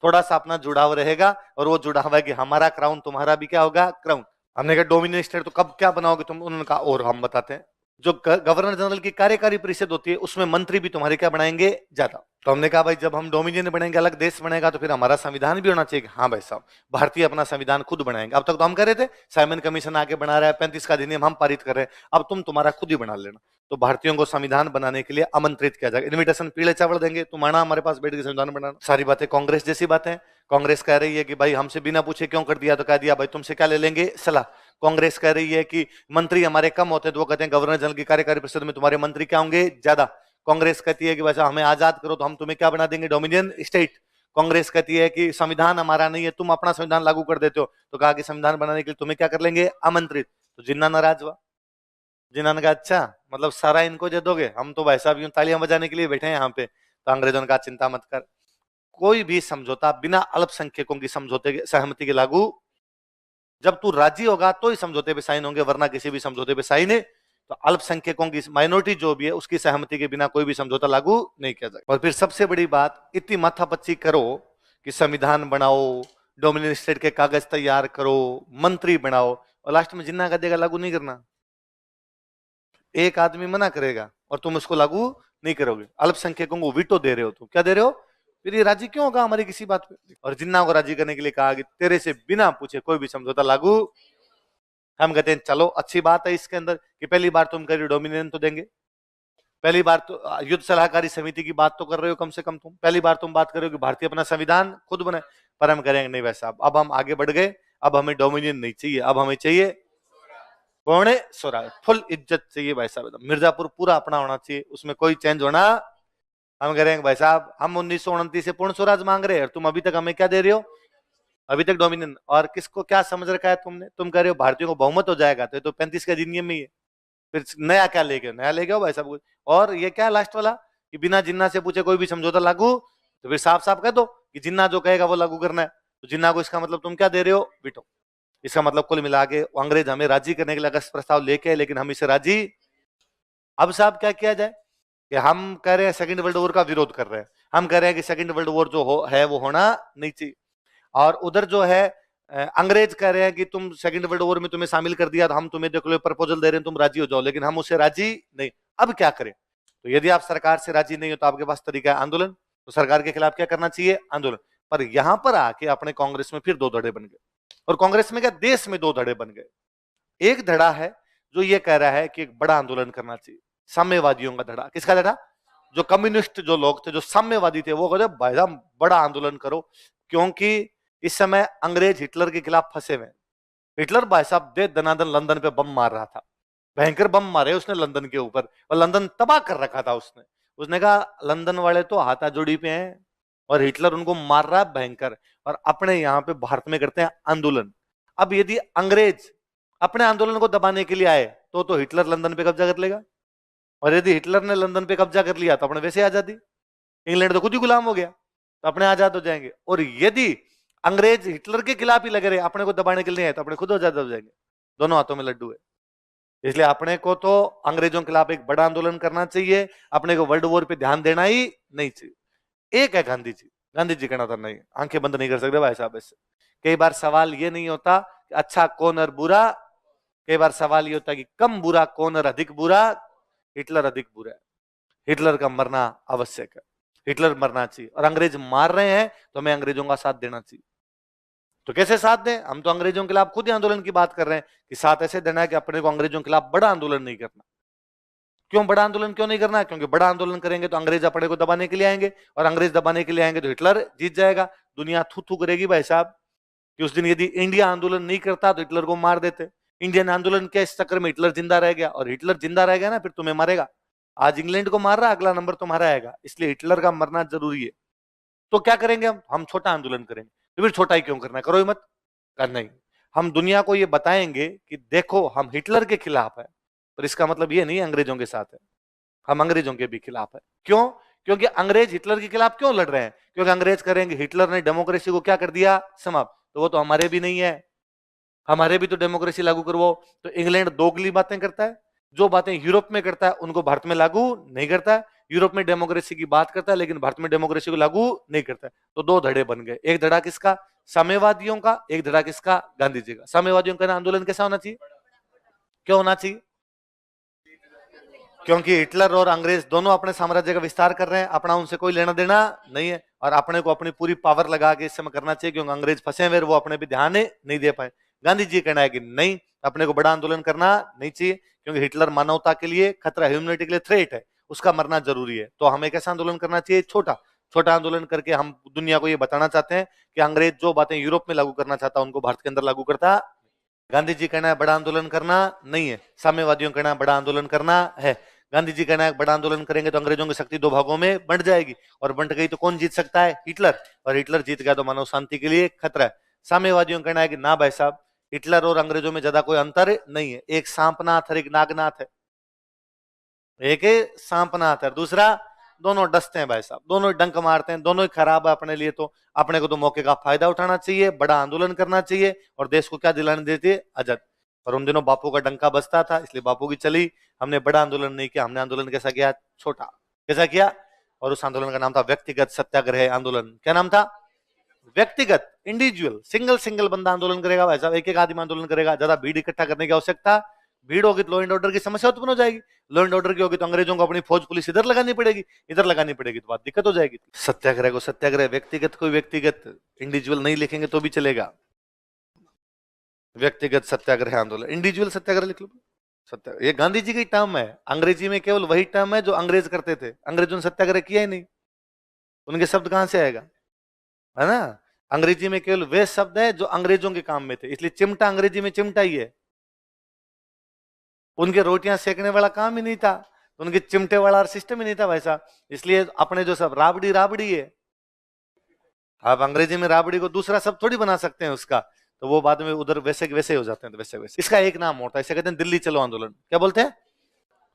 थोड़ा सा अपना जुड़ाव रहेगा, और वो जुड़ाव है कि हमारा क्राउन, तुम्हारा भी क्या होगा? क्राउन। हमने कहा डोमिनियन स्टेट तो कब क्या बनाओगे तुम? उन्होंने कहा और हम बताते हैं, जो गवर्नर जनरल की कार्यकारी परिषद होती है उसमें मंत्री भी तुम्हारे क्या बनाएंगे? ज्यादा। तो हमने कहा भाई जब हम डोमिनियन बनेंगे, अलग देश बनेगा, तो फिर हमारा संविधान भी होना चाहिए। हाँ भाई साहब, भारतीय अपना संविधान खुद बनाएंगे। अब तक तो हम कर रहे थे, साइमन कमीशन आके बना रहा है, 35 का अधिनियम हम पारित कर रहे हैं, अब तुम तुम्हारा खुद ही बना लेना। तो भारतीयों को संविधान बनाने के लिए आमंत्रित किया जाएगा, इन्विटेशन पीले चावल देंगे, तुम आना हमारे पास बैठ के संविधान बनाना। सारी बातें कांग्रेस जैसी बातें। कांग्रेस कह रही है कि भाई हमसे बिना पूछे क्यों कर दिया? तो कह दिया भाई तुमसे क्या ले लेंगे? सलाह। कांग्रेस कह रही है कि मंत्री हमारे कम होते हैं, तो वो कहते हैं गवर्नर जनरल की कार्यकारी परिषद में तुम्हारे मंत्री क्या होंगे? ज्यादा। कांग्रेस कहती है कि वैसा हमें आजाद करो तो हम तुम्हें क्या बना देंगे? Dominion state. कांग्रेस कहती है कि संविधान हमारा नहीं है, तुम अपना संविधान लागू कर देते हो, तो कहा कि संविधान बनाने के लिए तुम्हें क्या कर लेंगे? आमंत्रित। तो जिन्ना नाराज हुआ, जिन्ना ने कहा अच्छा मतलब सारा इनको दे दोगे, हम तो भाई साहब यूं तालियां बजाने के लिए बैठे हैं यहाँ पे। तो अंग्रेजों ने कहा चिंता मत कर, कोई भी समझौता बिना अल्पसंख्यकों की समझौते सहमति के लागू, जब तू राजी होगा तो ही समझौते पे साइन होंगे, वरना किसी भी समझौते पे साइन है तो अल्पसंख्यकों की माइनॉरिटी जो भी है उसकी सहमति के बिना कोई भी समझौता लागू नहीं किया जाएगा। और फिर सबसे बड़ी बात, इतनी माथापच्ची करो कि संविधान बनाओ, डोमिनियन स्टेट के कागज तैयार करो, मंत्री बनाओ, और लास्ट में जिन्ना का देगा लागू नहीं करना। एक आदमी मना करेगा और तुम उसको लागू नहीं करोगे, अल्पसंख्यकों को वीटो दे रहे हो, तो क्या दे रहे हो? फिर ये राजी क्यों होगा हमारी किसी बात पे? और जिन्ना को राजी करने के लिए कहा कि तेरे से बिना पूछे कोई भी समझौता लागू। हम कहते हैं चलो अच्छी बात है इसके अंदर कि पहली बार तुम कह रहे हो डोमिनियन तो देंगे, पहली बार तो युद्ध सलाहकारी समिति की बात तो कर रहे हो, कम से कम तुम पहली बार तुम बात कर रहे हो कि भारतीय अपना संविधान खुद बनाए। पर हम करेंगे नहीं वैसा, अब हम आगे बढ़ गए, अब हमें डोमिनियन नहीं चाहिए, अब हमें चाहिए पूर्ण स्वराज, फुल इज्जत चाहिए भाई साहब, मिर्जापुर पूरा अपना होना चाहिए, उसमें कोई चेंज होना। हम कह रहे हैं भाई साहब हम 1929 से पूर्ण स्वराज मांग रहे हैं, और तुम अभी तक हमें क्या दे रहे हो? अभी तक डोमिनियन। और किसको क्या समझ रखा है तुमने? तुम कह रहे हो भारतीयों को बहुमत हो जाएगा, तो 35 का अधिनियम में ही है, फिर नया क्या लेके? नया लेके आओ भाई साहब कुछ। और ये क्या लास्ट वाला कि बिना जिन्ना से पूछे कोई भी समझौता लागू, तो फिर साफ साफ कह दो कि जिन्ना जो कहेगा वो लागू करना है। तो जिन्ना को इसका मतलब तुम क्या दे रहे हो? वीटो। इसका मतलब कुल मिला के अंग्रेज हमें राजी करने के लिए अगस्त प्रस्ताव लेके, लेकिन हम इसे राजी। अब साहब क्या किया जाए कि हम कह रहे हैं सेकंड वर्ल्ड वॉर का विरोध कर रहे हैं, हम कह रहे हैं कि सेकंड वर्ल्ड वॉर जो है वो होना नहीं चाहिए, और उधर जो है अंग्रेज कह रहे हैं कि तुम सेकंड वर्ल्ड वॉर में तुम्हें शामिल कर दिया तो हम तुम्हें देखो प्रपोजल दे रहे हैं, तुम राजी हो जाओ, लेकिन हम उससे राजी नहीं। अब क्या करें? तो यदि आप सरकार से राजी नहीं हो तो आपके पास तरीका है आंदोलन। तो सरकार के खिलाफ क्या करना चाहिए? आंदोलन। पर यहां पर आके अपने कांग्रेस में फिर दो धड़े बन गए, और कांग्रेस में क्या देश में दो धड़े बन गए। एक धड़ा है जो ये कह रहा है कि एक बड़ा आंदोलन करना चाहिए, साम्यवादियों का धड़ा। किसका धड़ा? जो कम्युनिस्ट जो लोग थे, जो साम्यवादी थे, वो कहते भाई साहब बड़ा आंदोलन करो, क्योंकि इस समय अंग्रेज हिटलर के खिलाफ फंसे हुए। हिटलर भाई साहब दे दनादन लंदन पे बम मार रहा था, भयंकर बम मारे उसने लंदन के ऊपर, और लंदन तबाह कर रखा था उसने। उसने कहा लंदन वाले तो हाथाजोड़ी पे हैं और हिटलर उनको मार रहा है भयंकर, और अपने यहाँ पे भारत में करते हैं आंदोलन। अब यदि अंग्रेज अपने आंदोलन को दबाने के लिए आए तो हिटलर लंदन पे कब्जा कर लेगा, और यदि हिटलर ने लंदन पे कब्जा कर लिया तो अपने वैसे आजादी, इंग्लैंड तो खुद ही गुलाम हो गया, तो अपने आजाद हो जाएंगे। और यदि अंग्रेज हिटलर के खिलाफ ही लगे रहे, अपने को दबाने के लिए आए, तो अपने खुद आजाद हो जाएंगे। दोनों हाथों में लड्डू है। इसलिए अपने को तो अंग्रेजों के खिलाफ एक बड़ा आंदोलन करना चाहिए, अपने को वर्ल्ड वॉर पे ध्यान देना ही नहीं चाहिए। एक है गांधी जी, गांधी जी कहना था नहीं, आंखें बंद नहीं कर सकते भाई साहब इससे। कई बार सवाल ये नहीं होता कि अच्छा कौन और बुरा, कई बार सवाल ये होता है कि कम बुरा कौन और अधिक बुरा। हिटलर अधिक बुरा है, हिटलर का मरना आवश्यक है, हिटलर मरना चाहिए, और अंग्रेज मार रहे हैं तो हमें अंग्रेजों का साथ देना चाहिए। तो कैसे साथ दें? हम तो अंग्रेजों के खिलाफ खुद ही आंदोलन की बात कर रहे हैं कि साथ ऐसे देना है कि अपने को अंग्रेजों के खिलाफ बड़ा आंदोलन नहीं करना। क्यों बड़ा आंदोलन क्यों नहीं करना? क्योंकि बड़ा आंदोलन करेंगे तो अंग्रेज अपने को दबाने के लिए आएंगे, और अंग्रेज दबाने के लिए आएंगे तो हिटलर जीत जाएगा। दुनिया थू थू करेगी भाई साहब कि उस दिन यदि इंडिया आंदोलन नहीं करता तो हिटलर को मार देते। इंडियन आंदोलन के इस चक्कर में हिटलर जिंदा रह गया, और हिटलर जिंदा रह गया ना फिर तुम्हें मारेगा। आज इंग्लैंड को मार रहा, अगला नंबर तुम्हारा आएगा, इसलिए हिटलर का मरना जरूरी है। तो क्या करेंगे? हम छोटा आंदोलन करेंगे। तो फिर छोटा ही क्यों करना है, करो ही मत। नहीं, हम दुनिया को ये बताएंगे कि देखो हम हिटलर के खिलाफ है, पर इसका मतलब ये नहीं अंग्रेजों के साथ है, हम अंग्रेजों के भी खिलाफ है। क्यों? क्योंकि अंग्रेज हिटलर के खिलाफ क्यों लड़ रहे हैं? क्योंकि अंग्रेज करेंगे हिटलर ने डेमोक्रेसी को क्या कर दिया? समाप्त। तो वो तो हमारे भी नहीं है, हमारे भी तो डेमोक्रेसी लागू करवाओ। तो इंग्लैंड दोगली बातें करता है, जो बातें यूरोप में करता है उनको भारत में लागू नहीं करता है। यूरोप में डेमोक्रेसी की बात करता है लेकिन भारत में डेमोक्रेसी को लागू नहीं करता है। तो दो धड़े बन गए, एक धड़ा किसका? साम्यवादियों का, एक धड़ा किसका? गांधी जी का। साम्यवादियों का आंदोलन कैसा होना चाहिए? क्यों होना चाहिए? क्योंकि हिटलर और अंग्रेज दोनों अपने साम्राज्य का विस्तार कर रहे हैं, अपना उनसे कोई लेना देना नहीं है, और अपने को अपनी पूरी पावर लगा के इस समय करना चाहिए, क्योंकि अंग्रेज फंसे हुए, वो अपने भी ध्यान नहीं दे पाए। गांधी जी कहना है कि नहीं, अपने को बड़ा आंदोलन करना नहीं चाहिए, क्योंकि हिटलर मानवता के लिए खतरा, ह्यूमैनिटी के लिए थ्रेट है, उसका मरना जरूरी है। तो हमें कैसा आंदोलन करना चाहिए? छोटा छोटा आंदोलन करके हम दुनिया को ये बताना चाहते हैं कि अंग्रेज जो बातें यूरोप में लागू करना चाहता उनको भारत के अंदर लागू करता। गांधी जी कहना है बड़ा आंदोलन करना नहीं है, साम्यवादियों कहना है बड़ा आंदोलन करना है। गांधी जी कहना है बड़ा आंदोलन करेंगे तो अंग्रेजों की शक्ति दो भागों में बंट जाएगी, और बंट गई तो कौन जीत सकता है? हिटलर, और हिटलर जीत गया तो मानव शांति के लिए खतरा है। साम्यवादियों कहना है कि ना भाई साहब, हिटलर और अंग्रेजों में ज्यादा कोई अंतर नहीं है, एक सांपनाथ और एक नागनाथ है, एक सांपनाथ है, दूसरा दोनों डसते हैं भाई साहब, दोनों डंक मारते हैं, दोनों ही खराब है अपने लिए। तो अपने को तो मौके का फायदा उठाना चाहिए, बड़ा आंदोलन करना चाहिए, और देश को क्या दिलाने देती है? आजाद। और उन दिनों बापू का डंका बजता था, इसलिए बापू की चली। हमने बड़ा आंदोलन नहीं किया, हमने आंदोलन कैसा किया? छोटा। कैसा किया? और उस आंदोलन का नाम था व्यक्तिगत सत्याग्रह आंदोलन। क्या नाम था? व्यक्तिगत, इंडिविजुअल, सिंगल सिंगल बंदा आंदोलन करेगा भाई साहब, एक एक आदमी आंदोलन करेगा। ज्यादा भीड़ इकट्ठा करने की आवश्यकता, भीड़ होगी तो लॉ एंड ऑर्डर की समस्या उत्पन्न हो जाएगी, लॉ एंड ऑर्डर की होगी तो अंग्रेजों को अपनी फौज पुलिस इधर लगानी पड़ेगी, इधर लगानी पड़ेगी तो बात दिक्कत हो जाएगी। सत्याग्रह को सत्याग्रह, व्यक्तिगत को व्यक्तिगत, इंडिविजुअल नहीं लिखेंगे तो भी चलेगा। व्यक्तिगत सत्याग्रह आंदोलन, इंडिविजुअल सत्याग्रह लिख लो। सत्याग्रह ये गांधी जी की टर्म है, अंग्रेजी में केवल वही टर्म है जो अंग्रेज करते थे, अंग्रेजों ने सत्याग्रह किया ही नहीं, उनके शब्द कहां से आएगा? है ना, अंग्रेजी में केवल वे शब्द है जो अंग्रेजों के काम में थे, इसलिए चिमटा अंग्रेजी में चिमटा ही है। उनके रोटियां सेकने वाला काम ही नहीं था, उनके चिमटे वाला सिस्टम ही नहीं था वैसा, इसलिए अपने जो सब राबड़ी राबड़ी है। आप अंग्रेजी में राबड़ी को दूसरा शब्द थोड़ी बना सकते हैं उसका, तो वो बाद में उधर वैसे वैसे हो जाते हैं, तो वैसे वैसे। इसका एक नाम होता है, इसे कहते हैं दिल्ली चलो आंदोलन। क्या बोलते हैं?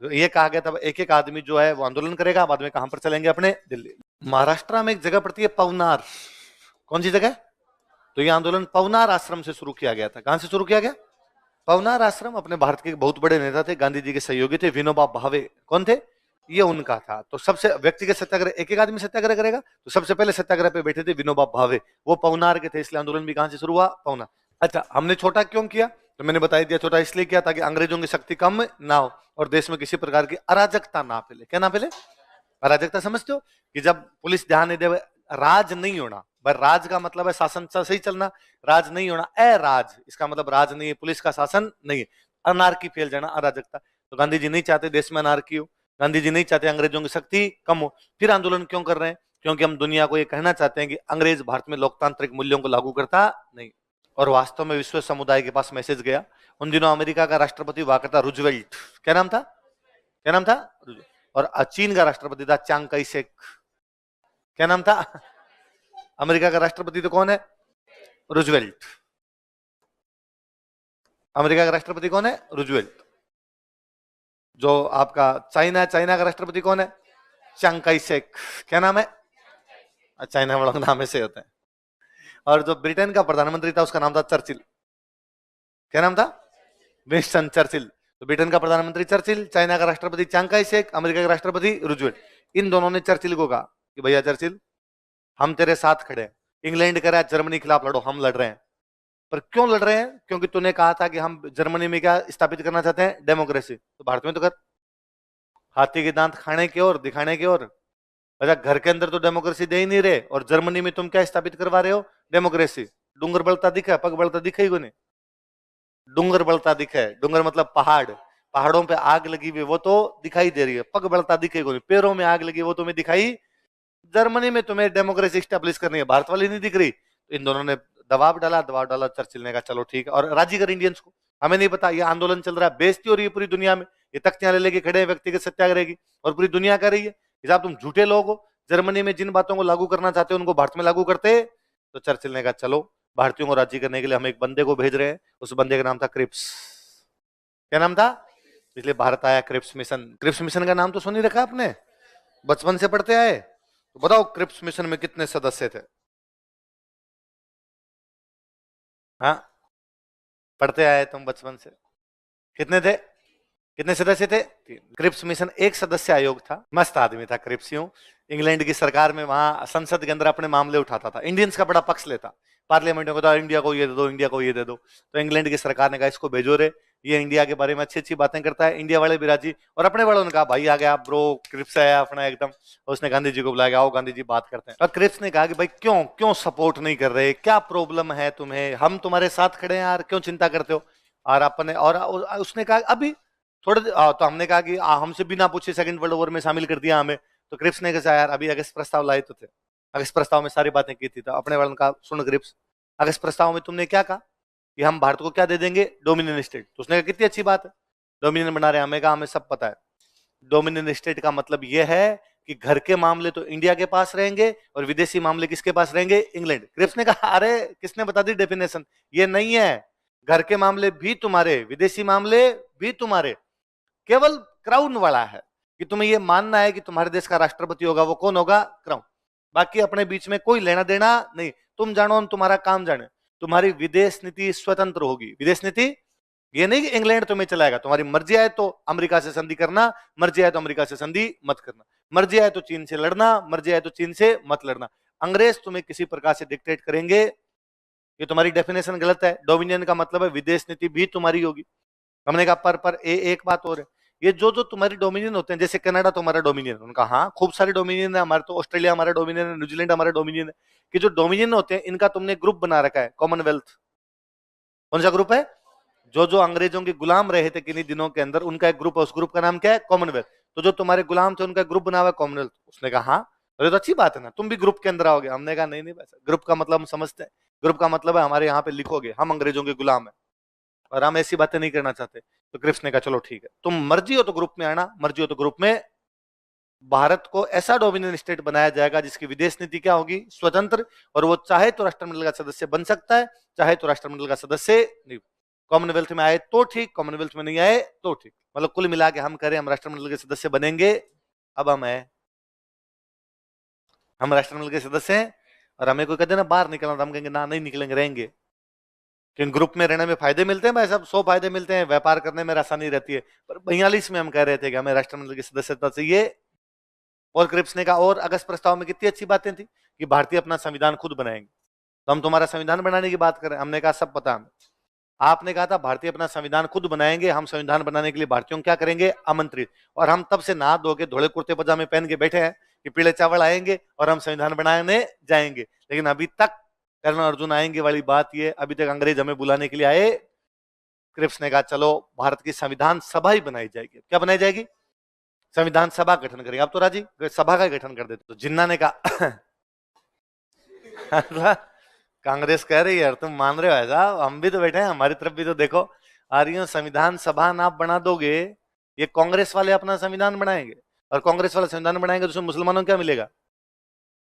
तो ये कहा गया था एक एक आदमी जो है वो आंदोलन करेगा, बाद में कहां पर चलेंगे? अपने दिल्ली। महाराष्ट्र में एक जगह पड़ती है पवनार, कौन सी जगह? तो ये आंदोलन पवनार आश्रम से शुरू किया गया था। कहां से शुरू किया गया? पवनार आश्रम। अपने भारत के बहुत बड़े नेता थे, गांधी जी के सहयोगी थे, विनोबा भावे। कौन थे? ये उनका था। तो सबसे व्यक्तिगत सत्याग्रह, एक एक आदमी सत्याग्रह करेगा। तो सबसे पहले सत्याग्रह पे बैठे थे विनोबा भावे, वो पवनार के थे, इसलिए आंदोलन भी कहां से शुरू हुआ, पवनार। अच्छा, हमने छोटा क्यों किया, तो मैंने बता दिया, छोटा इसलिए किया ताकि अंग्रेजों की शक्ति कम ना हो और देश में किसी प्रकार की अराजकता ना फैले। क्या ना फैले, अराजकता समझते हो, कि जब पुलिस ध्यान नहीं दे, राज नहीं होना, भाई राज का मतलब है शासन सही चलना, राज नहीं होना, अराज, इसका मतलब राज नहीं है, पुलिस का शासन नहीं है, अनार्की फैल जाना, अराजकता। तो गांधी जी नहीं चाहते देश में अनार्की हो, गांधी जी नहीं चाहते अंग्रेजों की शक्ति कम हो। फिर आंदोलन क्यों कर रहे हैं, क्योंकि हम दुनिया को ये कहना चाहते हैं कि अंग्रेज भारत में लोकतांत्रिक मूल्यों को लागू करता नहीं। और वास्तव में विश्व समुदाय के पास मैसेज गया। उन दिनों अमेरिका का राष्ट्रपति हुआ करता रूजवेल्ट, क्या नाम था, क्या नाम था, और चीन का राष्ट्रपति था चांग काई शेक, क्या नाम था। अमेरिका का राष्ट्रपति तो कौन है, रूजवेल्ट। अमेरिका का राष्ट्रपति कौन है, रूजवेल्ट। जो आपका चाइना है, चाइना का राष्ट्रपति कौन है, चांग काई शेक, क्या नाम है, चाइना वालों का नाम ऐसे होता है। और जो ब्रिटेन का प्रधानमंत्री था उसका नाम था चर्चिल, क्या नाम था, विंस्टन चर्चिल। तो ब्रिटेन का प्रधानमंत्री चर्चिल, चाइना का राष्ट्रपति चांग काई शेक, अमेरिका का राष्ट्रपति रूजवेल्ट। इन दोनों ने चर्चिल को कहा कि भैया चर्चिल, हम तेरे साथ खड़े हैं, इंग्लैंड कह रहा है जर्मनी के खिलाफ लड़ो, हम लड़ रहे हैं। पर क्यों लड़ रहे हैं, क्योंकि तूने कहा था कि हम जर्मनी में क्या स्थापित करना चाहते हैं, डेमोक्रेसी, तो भारत में तो कर, हाथी के दांत खाने की ओर, दिखाने की ओर। अच्छा, घर के अंदर तो डेमोक्रेसी दे ही नहीं रहे, और जर्मनी में तुम क्या स्थापित करवा रहे हो, डेमोक्रेसी। डूंगर बलता दिखा, पग बलता दिखा ही को नहीं, डूंगर बलता दिखा है, डूंगर मतलब पहाड़, पहाड़ों पे आग लगी हुई वो तो दिखाई दे रही है, पग बलता दिखे को नहीं, पैरों में आग लगी वो तुम्हें दिखाई, जर्मनी में तुम्हें डेमोक्रेसी स्टैब्लिश करनी है, भारत वाली नहीं दिख रही। तो इन दोनों ने दबाव डाला, दबाव डाला, चर्चिल ने कहा चलो ठीक है, और राजी कर इंडियंस को। हमें नहीं पता ये आंदोलन चल रहा है, बेइज्जती हो रही है पूरी दुनिया में, ये तख्तियां ले लेके खड़े हैं व्यक्तिगत सत्याग्रह की, और पूरी दुनिया कर रही है कि साहब तुम झूठे लोग हो, जर्मनी में जिन बातों को लागू करना चाहते हो उनको भारत में लागू करते। तो चर्चिल ने कहा चलो, भारतीयों को राजी करने के लिए हम एक बंदे को भेज रहे हैं, उस बंदे का नाम था क्रिप्स, क्या नाम था, इसलिए भारत आया क्रिप्स मिशन। क्रिप्स मिशन का नाम तो सुन ही रखा आपने, बचपन से पढ़ते आए। तो बताओ क्रिप्स मिशन में कितने सदस्य थे, हाँ पढ़ते आए तुम बचपन से, कितने थे, कितने सदस्य थे, क्रिप्स मिशन एक सदस्य आयोग था, मस्त आदमी था क्रिप्स, यूं इंग्लैंड की सरकार में वहां संसद के अंदर अपने मामले उठाता था, इंडियंस का बड़ा पक्ष लेता, पार्लियामेंट में कहता इंडिया को ये दे दो, इंडिया को ये दे दो। तो इंग्लैंड की सरकार ने कहा इसको भेजो रे, ये इंडिया के बारे में अच्छी अच्छी बातें करता है, इंडिया वाले भी राजी, और अपने वालों ने कहा भाई आ गया ब्रो, क्रिप्स आया अपना एकदम। उसने गांधी जी को बुलाया, आओ गांधी जी बात करते हैं। और क्रिप्स ने कहा कि भाई क्यों क्यों सपोर्ट नहीं कर रहे, क्या प्रॉब्लम है तुम्हें, हम तुम्हारे साथ खड़े हैं यार, क्यों चिंता करते हो। और अपने, और उसने कहा अभी थोड़े, तो हमने कहा कि हमसे बिना पूछे सेकंड वर्ल्ड वॉर में शामिल कर दिया हमें। तो क्रिप्स ने कहा यार अभी अगस्त प्रस्ताव लाए तो थे, अगस्त प्रस्ताव में सारी बातें की थी, तो अपने वालों ने कहा सुन क्रिप्स, अगस्त प्रस्ताव में तुमने क्या कहा कि हम भारत को क्या दे देंगे, डोमिनियन स्टेट। तो उसने कहा कितनी अच्छी बात है, डोमिनियन बना रहे हैं, हमें कहा हमें सब पता है, डोमिनियन स्टेट का मतलब यह है कि घर के मामले तो इंडिया के पास रहेंगे और विदेशी मामले किसके पास रहेंगे, इंग्लैंड। क्रिप्स ने कहा अरे किसने बता दी डेफिनेशन, ये नहीं है, घर के मामले भी तुम्हारे, विदेशी मामले भी तुम्हारे, केवल क्राउन वाला है कि तुम्हें यह मानना है कि तुम्हारे देश का राष्ट्रपति होगा, वो कौन होगा, क्राउन। बाकी अपने बीच में कोई लेना देना नहीं, तुम जानो हम तुम्हारा काम जाने, तुम्हारी विदेश नीति स्वतंत्र होगी। विदेश नीति ये नहीं कि इंग्लैंड तुम्हें चलाएगा, तुम्हारी मर्जी आए तो अमेरिका से संधि करना, मर्जी आए तो अमेरिका से संधि मत करना, मर्जी आए तो चीन से लड़ना, मर्जी आए तो चीन से मत लड़ना, अंग्रेज तुम्हें किसी प्रकार से डिक्टेट करेंगे, ये तुम्हारी डेफिनेशन गलत है। डोमिनियन का मतलब है विदेश नीति भी तुम्हारी होगी। हमने कहा पर एक बात और है, ये जो जो तुम्हारी डोमिनियन होते हैं, जैसे कनाडा तुम्हारा डोमिनियन, उनका हाँ खूब सारे डोमिनियन है, हमारे तो ऑस्ट्रेलिया हमारा डोमिनियन है, न्यूजीलैंड हमारा डोमिनियन है, कि जो डोमिनियन होते हैं इनका तुमने ग्रुप बना रखा है, कॉमनवेल्थ। कौन सा ग्रुप है, जो जो अंग्रेजों के गुलाम रहे थे किन्हीं दिनों के अंदर, उनका एक ग्रुप है, उस ग्रुप का नाम क्या है, कॉमनवेल्थ। तो जो तुम्हारे गुलाम थे उनका ग्रुप बना हुआ है कॉमनवेल्थ। उसने कहा हाँ, अरे तो अच्छी बात है ना, तुम भी ग्रुप के अंदर आओगे। हमने कहा नहीं नहीं, वैसा ग्रुप का मतलब हम समझते हैं, ग्रुप का मतलब है हमारे यहाँ पे लिखोगे हम अंग्रेजों के गुलाम है और हम ऐसी बातें नहीं करना चाहते। तो क्रिप्स ने कहा चलो ठीक है, तुम मर्जी हो तो ग्रुप में आना, मर्जी हो तो ग्रुप में। भारत को ऐसा डोमिनियन स्टेट बनाया जाएगा जिसकी विदेश नीति क्या होगी, स्वतंत्र, और वो चाहे तो राष्ट्रमंडल का सदस्य बन सकता है, चाहे तो राष्ट्रमंडल का सदस्य नहीं। कॉमनवेल्थ में आए तो ठीक, कॉमनवेल्थ में नहीं आए तो ठीक, मतलब कुल मिला के हम करें हम राष्ट्रमंडल के सदस्य बनेंगे। अब हम राष्ट्रमंडल के सदस्य हैं और हमें कोई कहते ना बाहर निकलना, तो हम कहेंगे ना नहीं निकलेंगे, रहेंगे, क्योंकि ग्रुप में रहने में फायदे मिलते हैं भाई साहब, 100 फायदे मिलते हैं, व्यापार करने में आसानी रहती है। पर 42 में हम कह रहे थे कि हमें राष्ट्रमंडल की सदस्यता चाहिए और क्रिप्स ने कहा और अगस्त प्रस्ताव में कितनी अच्छी बातें थी कि भारतीय अपना संविधान खुद बनाएंगे। तो हम तुम्हारा संविधान बनाने की बात करें, हमने कहा सब पता हमें। आपने कहा था भारतीय अपना संविधान खुद बनाएंगे, हम संविधान बनाने के लिए भारतीयों को क्या करेंगे, आमंत्रित। और हम तब से नहा धो के धोले कुर्ते पजामे पहन के बैठे हैं कि पीले चावल आएंगे और हम संविधान बनाने जाएंगे। लेकिन अभी तक कर्नल अर्जुन आएंगे वाली बात ये, अभी तक अंग्रेज हमें बुलाने के लिए आए। क्रिप्स ने कहा चलो भारत की संविधान सभा ही बनाई जाएगी। क्या बनाई जाएगी, संविधान सभा गठन करेंगे। अब तो राजी सभा का गठन कर देते। तो जिन्ना ने कहा कांग्रेस कह रही है यार तुम मान रहे हो ऐसा, हम भी तो बैठे हैं, हमारी तरफ भी तो देखो आ रही हो। संविधान सभा ना बना दोगे, ये कांग्रेस वाले अपना संविधान बनाएंगे और कांग्रेस वाले संविधान बनाएंगे तो मुसलमानों को क्या मिलेगा,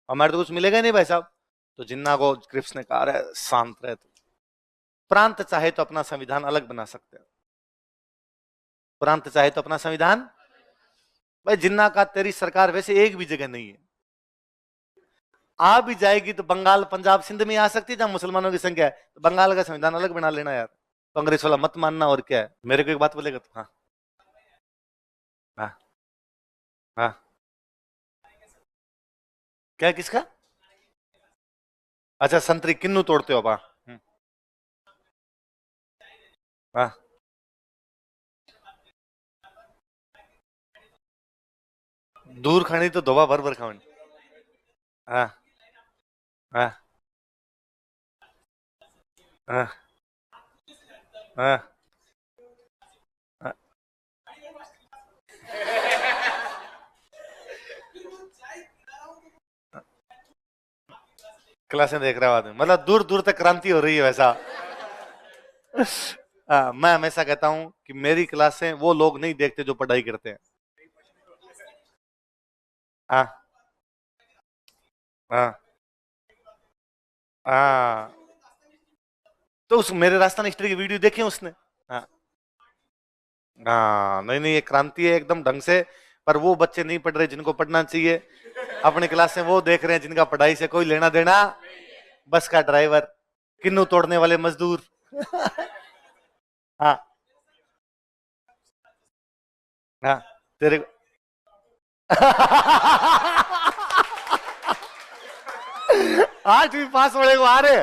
हमारे तो कुछ मिलेगा ही नहीं भाई साहब। तो जिन्ना को क्रिप्स ने कहा शांत रहे, तो प्रांत चाहे तो अपना संविधान अलग बना सकते हैं, प्रांत चाहे तो अपना संविधान। भाई जिन्ना का तेरी सरकार वैसे एक भी जगह नहीं है, आ भी जाएगी तो बंगाल पंजाब सिंध में आ सकती है जहां मुसलमानों की संख्या है, तो बंगाल का संविधान अलग बना लेना यार, कांग्रेस वाला मत मानना। और क्या है, मेरे को एक बात बोलेगा तो हाँ हाँ हाँ क्या किसका, अच्छा संतरी किन्नू तोड़ते हो आप, हाँ दूर खानी तो धोबा भर भर खानी। हाँ हाँ हाँ हाँ हाँ। क्लासें देख रहा हूँ मतलब दूर दूर तक क्रांति हो रही है वैसा। मैं हमेशा कहता हूं कि मेरी क्लासें वो लोग नहीं देखते जो पढ़ाई करते हैं। हाँ हाँ हाँ, तो उस मेरे राजस्थान हिस्ट्री की वीडियो देखी उसने। हाँ हाँ, नहीं नहीं ये क्रांति है एकदम ढंग से। पर वो बच्चे नहीं पढ़ रहे जिनको पढ़ना चाहिए, अपनी क्लास में वो देख रहे हैं जिनका पढ़ाई से कोई लेना देना, बस का ड्राइवर, किन्नू तोड़ने वाले मजदूर। हाँ हाँ तेरे को आठवीं पास वाले को आ रहे,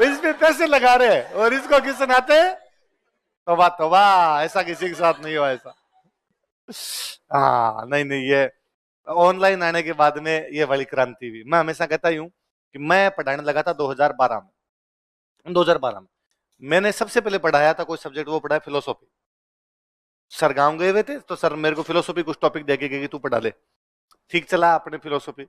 इसमें पैसे लगा रहे और इसको किस सुनाते। तोबा तोबा, ऐसा किसी के साथ नहीं हुआ ऐसा। हाँ नहीं नहीं, ये ऑनलाइन आने के बाद में ये वाली क्रांति हुई। मैं हमेशा कहता ही हूँ कि मैं पढ़ाने लगा था 2012 में। 2012 में मैंने सबसे पहले पढ़ाया था कोई सब्जेक्ट, वो पढ़ाया फिलोसॉफी। सर गांव गए हुए थे तो सर मेरे को फिलोसॉफी कुछ टॉपिक देके गए कि तू पढ़ा ले। ठीक चला अपने फिलोसॉफी।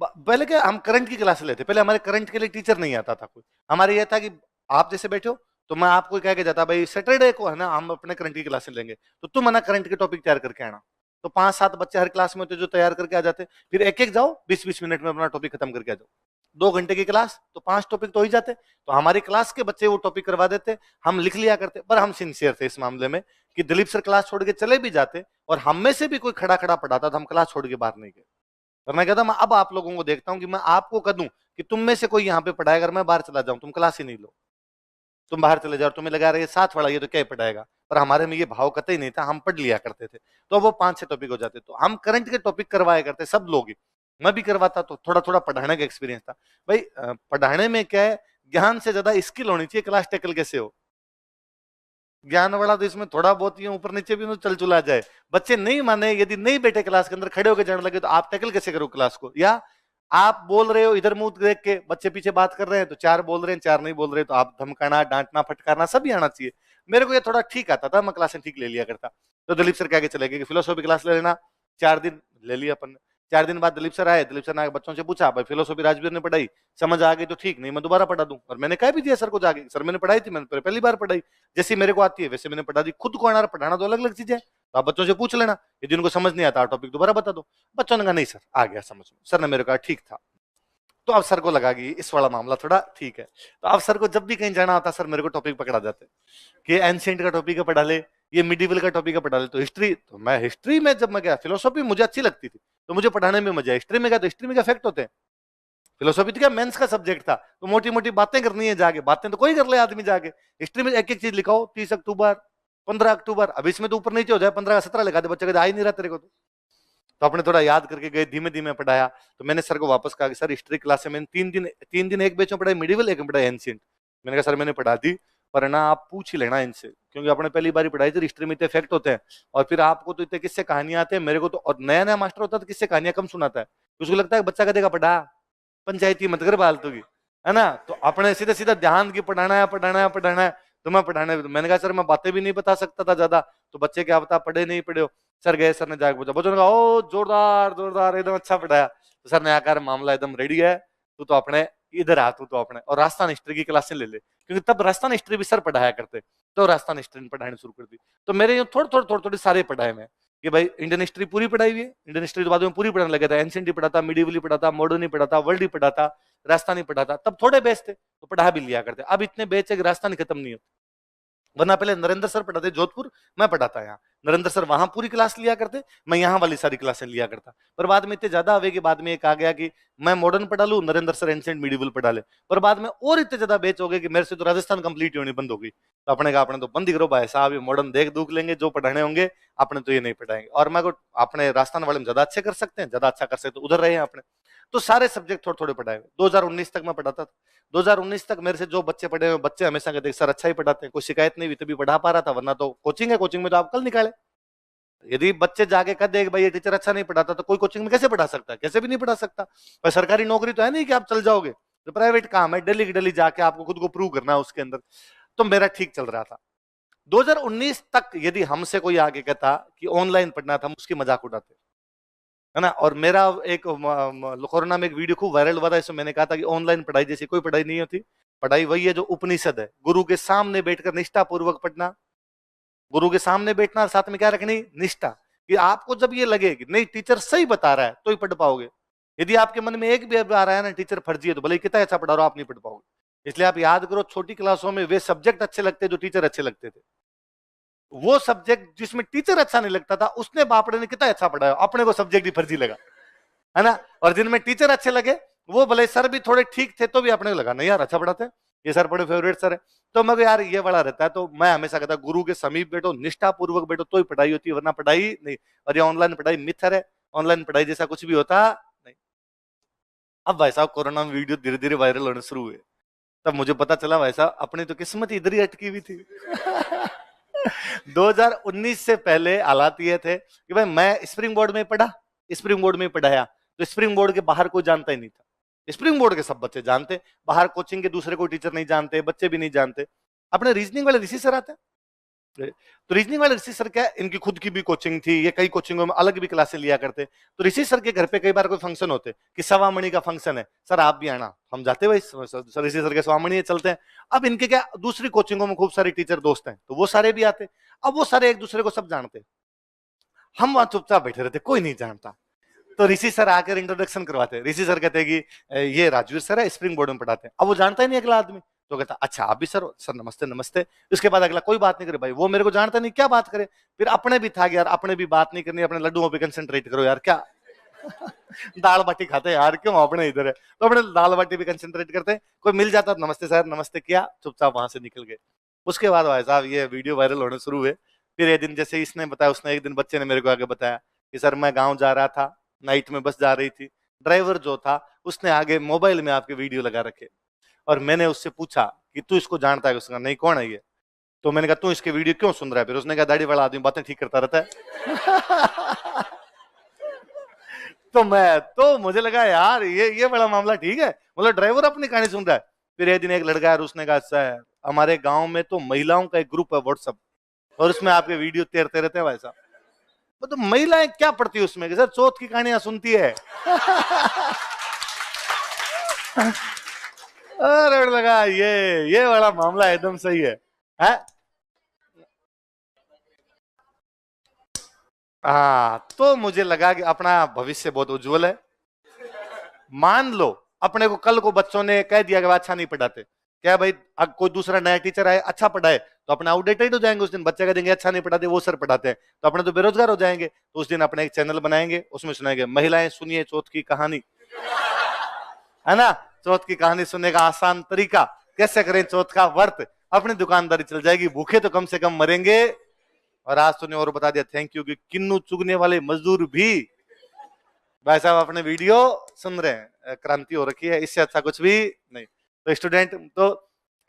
पहले क्या हम करंट की क्लास लेते, पहले हमारे करंट के लिए टीचर नहीं आता था कोई। हमारे यह था कि आप जैसे बैठे हो तो मैं आपको कह के जाता भाई सैटरडे को है ना हम अपने करंट की क्लासें लेंगे, तो तुम है ना करंट के टॉपिक तैयार करके आना। तो 5-7 बच्चे हर क्लास में होते जो तैयार करके आ जाते, फिर एक एक जाओ 20-20 मिनट में अपना टॉपिक खत्म करके आ जाओ। 2 घंटे की क्लास तो 5 टॉपिक तो हो ही जाते। तो हमारी क्लास के बच्चे वो टॉपिक करवा देते, हम लिख लिया करते। पर हम सिंसियर थे इस मामले में कि दिलीप सर क्लास छोड़ के चले भी जाते और हम में से भी कोई खड़ा खड़ा पढ़ाता था, हम क्लास छोड़ के बाहर नहीं गए। और मैं कहता मैं अब आप लोगों को देखता हूं कि मैं आपको कह दूं कि तुम में से कोई यहाँ पे पढ़ाएगा, अगर मैं बाहर चला जाऊं तुम क्लास ही नहीं लो, तुम बाहर चले जाओ, तुम्हें लगा रहे साथ वाला ये तो क्या पढ़ाएगा। पर हमारे में ये भाव कतई नहीं था, हम पढ़ लिया करते थे। तो वो 5-6 टॉपिक हो जाते, तो हम करंट के टॉपिक करवाया करते सब लोग ही, मैं भी करवाता। तो थोड़ा थोड़ा पढ़ाने का एक्सपीरियंस था भाई। पढ़ाने में क्या है, ज्ञान से ज्यादा स्किल होनी चाहिए, क्लास टेकल कैसे हो। ज्ञान वाला तो इसमें थोड़ा बहुत ही ऊपर नीचे भी चल चुला जाए, बच्चे नहीं माने, यदि नहीं बैठे क्लास के अंदर खड़े होकर जाने लगे तो आप टैकल कैसे करो क्लास को। या आप बोल रहे हो इधर मुंह देख के, बच्चे पीछे बात कर रहे हैं तो 4 बोल रहे हैं 4 नहीं बोल रहे, तो आप धमकाना डांटना फटकारना सभी आना चाहिए। मेरे को ये थोड़ा ठीक आता था, मैं क्लासें ठीक ले लिया करता। तो दिलीप सर क्या चले गए कि फिलोसॉफी क्लास ले लेना, 4 दिन ले लिया अपन ने। 4 दिन बाद दिलीप सर आए, दिलीप सर ने बच्चों से पूछा भाई फिलोसॉफी राजवीर ने पढ़ाई, समझ आ गई तो ठीक, नहीं मैं दोबारा पढ़ा दूं। और मैंने कह भी दिया सर को जाके, सर मैंने पढ़ाई थी, मैंने पहली बार पढ़ाई, जैसी मेरे को आती है वैसे मैंने पढ़ा दी। खुद को आना पढ़ाना तो अलग अलग चीज है, तो आप बच्चों से पूछ लेना, यदि उनको समझ नहीं आता टॉपिक दोबारा बता दो। बच्चों ने कहा नहीं सर आ गया समझ में। सर ने मेरे कहा ठीक था। तो अब सर को लगा कि इस वाला मामला थोड़ा ठीक है। तो अब सर को जब भी कहीं जाना होता सर मेरे को टॉपिक पकड़ा जाते कि एंशिएंट का टॉपिक है पढ़ा ले, ये मिडिवल का टॉपिक है पढ़ा ले। तो हिस्ट्री, तो मैं हिस्ट्री में जब मैं गया, फिलोसॉफी मुझे अच्छी लगती थी तो मुझे पढ़ाने में मजा है। हिस्ट्री में गया तो हिस्ट्री में क्या फैक्ट होते हैं, फिलोसॉफी तो क्या मेंस का सब्जेक्ट था, तो मोटी मोटी बातें करनी है जाके, बातें तो कोई कर ले आदमी जाके। हिस्ट्री में एक एक चीज लिखाओ, 30 अक्टूबर 15 अक्टूबर, अब इसमें तो ऊपर नीचे हो जाए, 15 का 17 लिखा दे, बच्चे का आ ही नहीं रहा तेरे को। तो आपने थोड़ा याद करके गए, धीमे धीमे पढ़ाया। तो मैंने सर को वापस कहा कि सर हिस्ट्री क्लास में मैंने 3 दिन एक बैच में पढ़ाई मिडिवल, एक में पढ़ाई एंशिएंट। मैंने कहा सर मैंने पढ़ा दी, पर ना आप पूछ ही लेना इनसे, क्योंकि आपने पहली बार पढ़ाई थी, हिस्ट्री में इतने फैक्ट होते हैं, और फिर आपको तो इतने किससे कहानियां आते हैं, मेरे को तो, और नया नया मास्टर होता है तो किससे कहानियां कम सुनाता है, उसको लगता है बच्चा कदेगा पढ़ा, पंचायती मत कर फालतू की, है ना। तो अपने सीधा सीधा ध्यान की पढ़ाना है पढ़ाना है पढ़ाना है, तो मैं पढ़ाने, मैंने कहा सर मैं बातें भी नहीं बता सकता था ज्यादा, तो बच्चे क्या बता पढ़े नहीं पढ़े हो। सर गए, सर ने जाकर पूछा, बच्चों ने कहा ओ जोरदार जोरदार एकदम अच्छा पढ़ाया। तो सर ने आकर मामला एकदम रेडी है, तू तो अपने इधर आ, तू तो अपने और राजस्थान हिस्ट्री की क्लासें ले ले, क्योंकि तब राजस्थान हिस्ट्री भी सर पढ़ाया करते, तो राजस्थान हिस्ट्री पढ़ानी शुरू कर दी। तो मेरे यहाँ थोड़ी सारे पढ़ाए मैं, कि भाई इंडियन हिस्ट्री पूरी पढ़ाई हुई है, इंडियन हिस्ट्री बाद में पूरी पढ़ाने लगा था, एंशिएंट ही पढ़ा था, मिडिवल ही पढ़ा था, मॉडर्न ही पढ़ा था, वर्ल्ड ही पढ़ा था, राजस्थानी पढ़ा था। तब थोड़े बेच थे तो पढ़ा भी लिया करते, अब इतने बेच है कि राजस्थानी खत्म नहीं होते। वरना पहले नरेंद्र सर पढ़ाते जोधपुर, मैं पढ़ाता यहाँ, नरेंद्र सर वहां पूरी क्लास लिया करते, मैं यहाँ वाली सारी क्लासें लिया करता। पर बाद में इतने ज्यादा हुए कि बाद में एक आ गया कि मैं मॉडर्न पढ़ा लूं, नरेंद्र सर एंशिएंट मिडिवल पढ़ा ले, पर बाद में और इतने ज्यादा बेच हो गए कि मेरे से तो राजस्थान कंप्लीट होनी बंद हो गई। तो अपने कहा अपने तो बंद ही करो भाई साहब, ये मॉडर्न देख दूख लेंगे, जो पढ़ाने होंगे अपने तो ये नहीं पढ़ाएंगे। और मैं को अपने राजस्थान वाले में ज्यादा अच्छे कर सकते हैं, ज्यादा अच्छा कर सकते, तो उधर रहे हैं अपने। तो सारे सब्जेक्ट थोड़े थोड़े पढ़ाए। 2019 तक मैं पढ़ाता था, 2019 तक मेरे से जो बच्चे पढ़े हुए बच्चे हमेशा कहते सर अच्छा ही पढ़ाते हैं, कोई शिकायत नहीं हुई, तभी पढ़ा पा रहा था, वरना तो कोचिंग है, कोचिंग में तो आप कल निकाले। यदि बच्चे जाके कह दे भाई ये टीचर अच्छा नहीं पढ़ाता, तो कोई कोचिंग में कैसे पढ़ा सकता है, कैसे भी नहीं पढ़ा सकता। पर सरकारी नौकरी तो है नहीं कि आप चल जाओगे, तो प्राइवेट काम है, डेली की डेली जाके आपको खुद को प्रूव करना है उसके अंदर। तो मेरा ठीक चल रहा था। 2019 तक यदि हमसे कोई आगे कहता कि ऑनलाइन पढ़ना था, हम उसकी मजाक उड़ाते, है ना। और मेरा एक कोरोना में एक वीडियो खूब वायरल हुआ था, इसमें मैंने कहा था कि ऑनलाइन पढ़ाई जैसी कोई पढ़ाई नहीं होती, पढ़ाई वही है जो उपनिषद है, गुरु के सामने बैठकर निष्ठा पूर्वक पढ़ना, गुरु के सामने बैठना, साथ में क्या रखनी, निष्ठा, कि आपको जब ये लगे कि नहीं टीचर सही बता रहा है तो ही पढ़ पाओगे। यदि आपके मन में एक भी आ रहा है ना टीचर फर्जी है, तो भले कितना अच्छा पढ़ा रहा हो आप नहीं पढ़ पाओगे। इसलिए आप याद करो, छोटी क्लासों में वे सब्जेक्ट अच्छे लगते जो टीचर अच्छे लगते थे, वो सब्जेक्ट जिसमें टीचर अच्छा नहीं लगता था उसने बापड़े ने कितना अच्छा पढ़ाया, अपने को सब्जेक्ट ही फर्जी लगा, है ना। और जिनमें टीचर अच्छे लगे वो भले सर भी थोड़े ठीक थे तो भी अपने को लगा नहीं यार अच्छा पढ़ाते हैं, ये सर बड़े फेवरेट सर है। तो मैं यार ये बड़ा रहता है, तो मैं हमेशा कहता गुरु के समीप बैठो, निष्ठा पूर्वक बैठो तो ही पढ़ाई होती है, वरना पढ़ाई नहीं। और ये ऑनलाइन पढ़ाई मिथर है, ऑनलाइन पढ़ाई जैसा कुछ भी होता नहीं। अब भाई साहब कोरोना में वीडियो धीरे धीरे वायरल होने शुरू हुए, तब मुझे पता चला भाई साहब अपनी तो किस्मत इधर ही अटकी हुई थी। 2019 से पहले हालात ये थे कि भाई मैं स्प्रिंग बोर्ड में पढ़ा, स्प्रिंग बोर्ड में पढ़ाया, तो स्प्रिंग बोर्ड के बाहर कोई जानता ही नहीं था। स्प्रिंग बोर्ड के सब बच्चे जानते, बाहर कोचिंग के दूसरे कोई टीचर नहीं जानते, बच्चे भी नहीं जानते। अपने रीजनिंग वाले ऋषि सर आते हैं, तो रीजनिंग वाले ऋषि सर क्या, इनकी खुद की भी कोचिंग थी, ये कई कोचिंगों में अलग भी क्लासें लिया करते। तो ऋषि सर के घर पे कई बार कोई फंक्शन होते कि सवामणि का फंक्शन है, सर आप भी आना, हम जाते भाई सर ऋषि सर के सवामणि चलते हैं। अब इनके क्या दूसरी कोचिंगों में खूब सारे टीचर दोस्त हैं, तो वो सारे भी आते। अब वो सारे एक दूसरे को सब जानते, हम वहां चुपचाप बैठे रहते, कोई नहीं जानता। तो ऋषि सर आकर इंट्रोडक्शन करवाते, ऋषि सर कहते हैं कि ये राजवीर सर है, स्प्रिंग बोर्ड में पढ़ाते हैं। अब वो जानता ही नहीं अगला आदमी, तो कहता अच्छा आप भी सर, सर नमस्ते नमस्ते। उसके बाद अगला कोई बात नहीं करे, भाई वो मेरे को जानता नहीं क्या बात करे। फिर अपने भी था यार, अपने भी बात नहीं करनी, अपने लड्डुओं पे कंसंट्रेट करो यार, क्या दाल बाटी खाते हैं यार, क्यों अपने इधर है, तो अपने दाल बाटी पे कंसंट्रेट करते हैं। कोई मिल जाता नमस्ते सर नमस्ते किया, चुपचाप वहां से निकल गए। उसके बाद भाई साहब ये वीडियो वायरल होने शुरू हुए। फिर एक दिन जैसे इसने बताया, उसने एक दिन बच्चे ने मेरे को आगे बताया कि सर मैं गाँव जा रहा था, नाइट में बस जा रही थी, ड्राइवर जो था उसने आगे मोबाइल में आपके वीडियो लगा रखे, और मैंने उससे पूछा कि तू इसको जानता है? उसने कहा नहीं कौन है ये। तो मैंने कहा तू इसके वीडियो क्यों सुन रहा है? फिर उसने कहा दाढ़ी वाला आदमी बातें ठीक करता रहता है। तो मुझे लगा यार ये बड़ा मामला ठीक है, मतलब ड्राइवर अपनी कहानी सुन रहा है। फिर एक दिन एक लड़का है, उसने कहा सर हमारे गांव में तो महिलाओं का एक ग्रुप है व्हाट्सएप, और उसमें आपके वीडियो तैरते रहते हैं भाई साहब। तो महिलाएं क्या पढ़ती है उसमें, कि सर चौथ की कहानियां सुनती है। अरे लगा ये बड़ा मामला एकदम सही है। हाँ, तो मुझे लगा कि अपना भविष्य बहुत उज्जवल है। मान लो अपने को कल को बच्चों ने कह दिया कि अच्छा नहीं पढ़ाते, क्या भाई अब कोई दूसरा नया टीचर आए अच्छा पढ़ाए तो अपने आउटडेटेड हो जाएंगे। उस दिन बच्चे कह देंगे अच्छा नहीं पढ़ाते, वो सर पढ़ाते हैं, तो अपने तो बेरोजगार हो जाएंगे। तो उस दिन अपने एक चैनल बनाएंगे, उसमें सुनाएंगे महिलाएं सुनिए चौथ की कहानी, है ना। चौथ की कहानी सुनने का आसान तरीका, कैसे करें चौथ का व्रत, अपनी दुकानदारी चल जाएगी, भूखे तो कम से कम मरेंगे। और आज तूने और बता दिया थैंक यू कि किन्नू चुगने वाले मजदूर भी भाई साहब अपने वीडियो सुन रहे हैं, क्रांति हो रखी है, इससे अच्छा कुछ भी नहीं। तो स्टूडेंट तो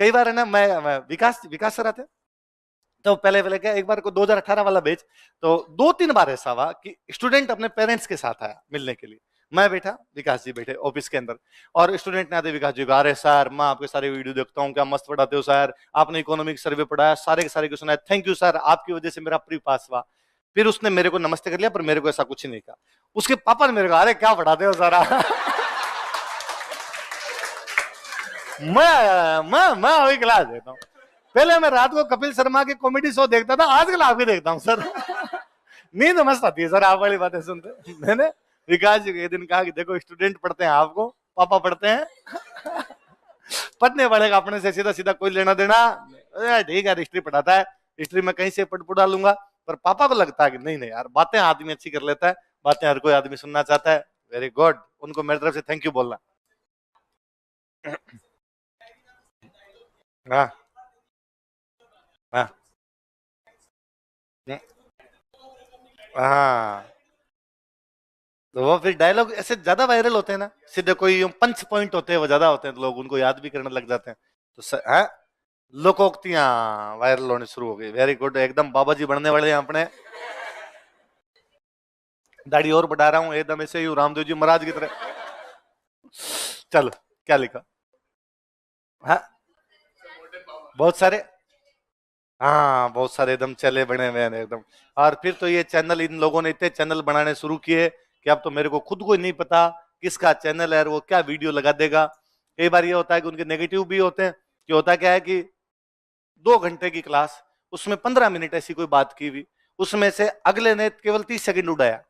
कई बार है ना, मैं विकास विकास सर आते, तो पहले पहले क्या, एक बार को 2018 वाला बैच, तो 2-3 बार ऐसा हुआ कि स्टूडेंट अपने पेरेंट्स के साथ आया मिलने के लिए। मैं बैठा, विकास जी बैठे ऑफिस के अंदर, और स्टूडेंट ने आते विकास जी को, अरे सर मैं आपके सारे वीडियो देखता हूँ, क्या मस्त पढ़ाते हो सर, आपने इकोनॉमिक सर्वे पढ़ाया, सारे के सारे क्वेश्चन आए, थैंक यू सर, आपकी वजह से मेरा प्री पास हुआ। फिर उसने मेरे को नमस्ते कर लिया, पर मेरे को ऐसा कुछ नहीं कहा। उसके पापा ने मेरे को, अरे क्या पढ़ाते हो सारा मैं वही क्लास देता हूँ। पहले मैं रात को कपिल शर्मा के कॉमेडी शो देखता था, आजकल आप ही देखता हूँ सर नींद मस्त आती है सर आप वाली बातें सुनते। मैंने विकास जी के दिन कहा कि देखो स्टूडेंट पढ़ते हैं, आपको पापा पढ़ते हैं पढ़ने वाले का अपने से सीधा सीधा कोई लेना देना। ठीक है, हिस्ट्री पढ़ाता है, हिस्ट्री में कहीं से पढ़ पढ़ा लूंगा, पर पापा को लगता है कि नहीं नहीं यार, बातें आदमी अच्छी कर लेता है, बातें हर कोई आदमी सुनना चाहता है। वेरी गुड, उनको मेरी तरफ से थैंक यू बोलना। हाँ हाँ हाँ, तो वो फिर डायलॉग ऐसे ज्यादा वायरल होते हैं ना, सीधे कोई यूं पंच पॉइंट होते हैं, वो ज्यादा होते हैं, तो लोग उनको याद भी करने लग जाते हैं। तो हाँ, लोकोक्तियां वायरल होने शुरू हो गई। वेरी गुड, एकदम बाबा जी बनने वाले हैं अपने। दाढ़ी और बढ़ा रहा हूँ एकदम ऐसे ही रामदेव जी महाराज की तरह। चलो क्या लिखा, हाँ बहुत सारे, हाँ बहुत सारे एकदम चले बने हुए हैं एकदम। और फिर तो ये चैनल, इन लोगों ने इतने चैनल बनाने शुरू किए कि अब तो मेरे को खुद को नहीं पता किसका चैनल है और वो क्या वीडियो लगा देगा। कई बार ये होता है कि उनके नेगेटिव भी होते हैं, कि होता क्या है कि 2 घंटे की क्लास, उसमें 15 मिनट ऐसी कोई बात की हुई, उसमें से अगले ने केवल 30 सेकंड उड़ाया,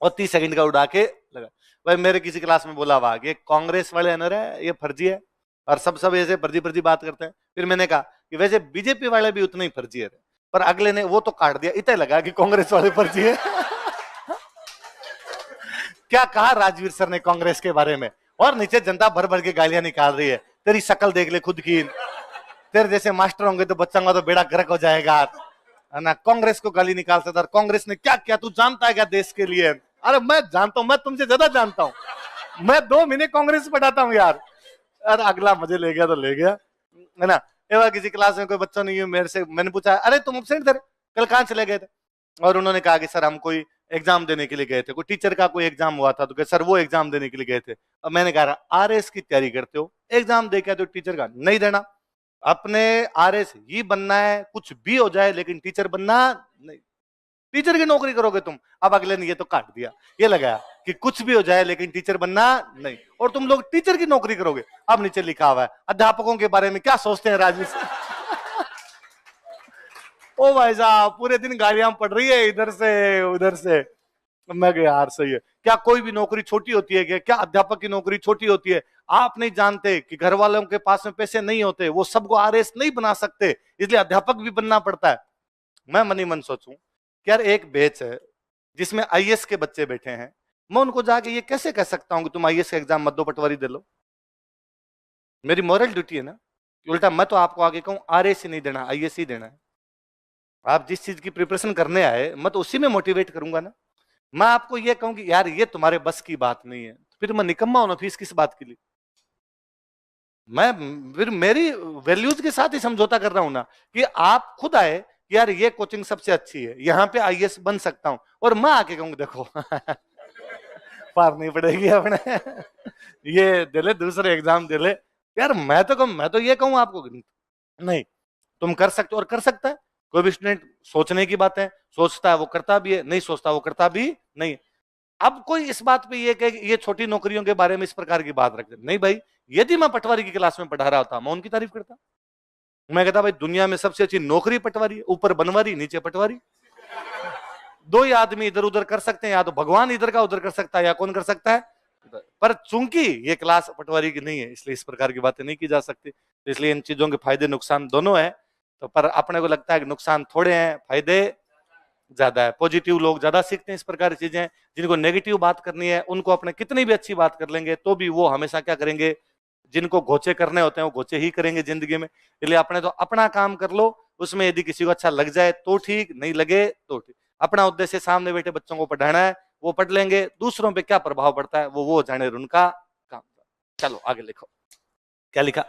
और 30 सेकंड का उड़ा के लगा। भाई मेरे किसी क्लास में बोला हुआ कि कांग्रेस वाले अनर है, ये फर्जी है, और सब सब ऐसे फर्जी फर्जी बात करते हैं। फिर मैंने कहा कि वैसे बीजेपी वाले भी उतने ही फर्जी है, पर अगले ने वो तो काट दिया, इतना लगा कि कांग्रेस वाले फर्जी है क्या कहा राजवीर सर ने कांग्रेस के बारे में, और नीचे जनता भर भर के गालियां निकाल रही है, तेरी शक्ल देख ले खुद की, तेरे जैसे मास्टर होंगे तो बच्चों का तो बेड़ा गर्क हो जाएगा, है ना, कांग्रेस को गाली निकाल सकता, कांग्रेस ने क्या किया तू जानता है क्या देश के लिए। अरे मैं जानता हूं, मैं तुमसे ज्यादा जानता हूं, मैं 2 महीने कांग्रेस पढ़ाता हूं यार। अरे अगला मुझे ले गया तो ले गया, है ना। एवं किसी क्लास में कोई बच्चा नहीं है, मेरे से मैंने पूछा, अरे तुम एब्सेंट थे कल, कहाँ चले गए थे, और उन्होंने कहा कि सर हम कोई एग्जाम देने के लिए गए थे, कोई टीचर का कोई एग्जाम हुआ था, तो सर वो एग्जाम देने के लिए गए थे। अब मैंने कहा आरएस की तैयारी करते हो, एग्जाम दे के तो टीचर का नहीं देना, अपने आरएस ही बनना है, कुछ भी हो जाए लेकिन टीचर बनना नहीं, टीचर की नौकरी करोगे तुम। अब अगले ने ये तो काट दिया, ये लगाया कि कुछ भी हो जाए लेकिन टीचर बनना नहीं, और तुम लोग टीचर की नौकरी करोगे। अब नीचे लिखा हुआ है अध्यापकों के बारे में क्या सोचते हैं राजनीति ओ भाई साहब पूरे दिन गालियां पड़ रही है इधर से उधर से। मैं गया यार सही है, क्या कोई भी नौकरी छोटी होती है क्या अध्यापक की नौकरी छोटी होती है। आप नहीं जानते कि घर वालों के पास में पैसे नहीं होते, वो सबको आरएस नहीं बना सकते, इसलिए अध्यापक भी बनना पड़ता है। मैं मनी मन सोचूं कि यार एक बैच है जिसमें आईएएस के बच्चे बैठे हैं, मैं उनको जाके ये कैसे कह सकता हूं कि तुम आईएएस का एग्जाम मत दो, पटवारी दे लो। मेरी मॉरल ड्यूटी है ना, उल्टा मैं तो आपको आगे कहूं आरएस ही नहीं देना, आईएएस ही देना है। आप जिस चीज की प्रिपरेशन करने आए मैं तो उसी में मोटिवेट करूंगा ना। मैं आपको ये कहूं कि यार ये तुम्हारे बस की बात नहीं है, फिर मैं निकम्मा हूं ना, फीस किस बात के लिए। मैं फिर मेरी वैल्यूज के साथ ही समझौता कर रहा हूं ना, कि आप खुद आए कि यार ये कोचिंग सबसे अच्छी है, यहाँ पे आईएएस बन सकता हूं, और मैं आके कहूंगा देखो पार नहीं पड़ेगी अपने ये दे ले, दूसरे एग्जाम दे ले। यार मैं तो कहूँ, मैं तो ये कहूँ आपको नहीं, तुम कर सकते हो और कर सकता है। कोई भी स्टूडेंट सोचने की बात है, सोचता है वो करता भी है, नहीं सोचता वो करता भी नहीं। अब कोई इस बात पे ये कहे कि ये छोटी नौकरियों के बारे में इस प्रकार की बात रखते नहीं भाई, यदि मैं पटवारी की क्लास में पढ़ा रहा होता मैं उनकी तारीफ करता, मैं कहता भाई दुनिया में सबसे अच्छी नौकरी पटवारी है, ऊपर बनवारी नीचे पटवारी, दो ही आदमी इधर उधर कर सकते हैं, या तो भगवान इधर का उधर कर सकता है, या कौन कर सकता है। पर चूंकि ये क्लास पटवारी की नहीं है इसलिए इस प्रकार की बातें नहीं की जा सकती, इसलिए इन चीजों के फायदे नुकसान दोनों है। तो पर अपने को लगता है कि नुकसान थोड़े हैं, फायदे ज्यादा है। पॉजिटिव लोग ज्यादा सीखते हैं इस प्रकार की चीजें, जिनको नेगेटिव बात करनी है उनको अपने कितनी भी अच्छी बात कर लेंगे तो भी वो हमेशा क्या करेंगे, जिनको घोचे करने होते हैं वो घोचे ही करेंगे जिंदगी में। इसलिए अपने तो अपना काम कर लो, उसमें यदि किसी को अच्छा लग जाए तो ठीक, नहीं लगे तो ठीक। अपना उद्देश्य सामने बैठे बच्चों को पढ़ाना है, वो पढ़ लेंगे, दूसरों पे क्या प्रभाव पड़ता है वो जाने उनका काम। चलो आगे लिखो, क्या लिखा?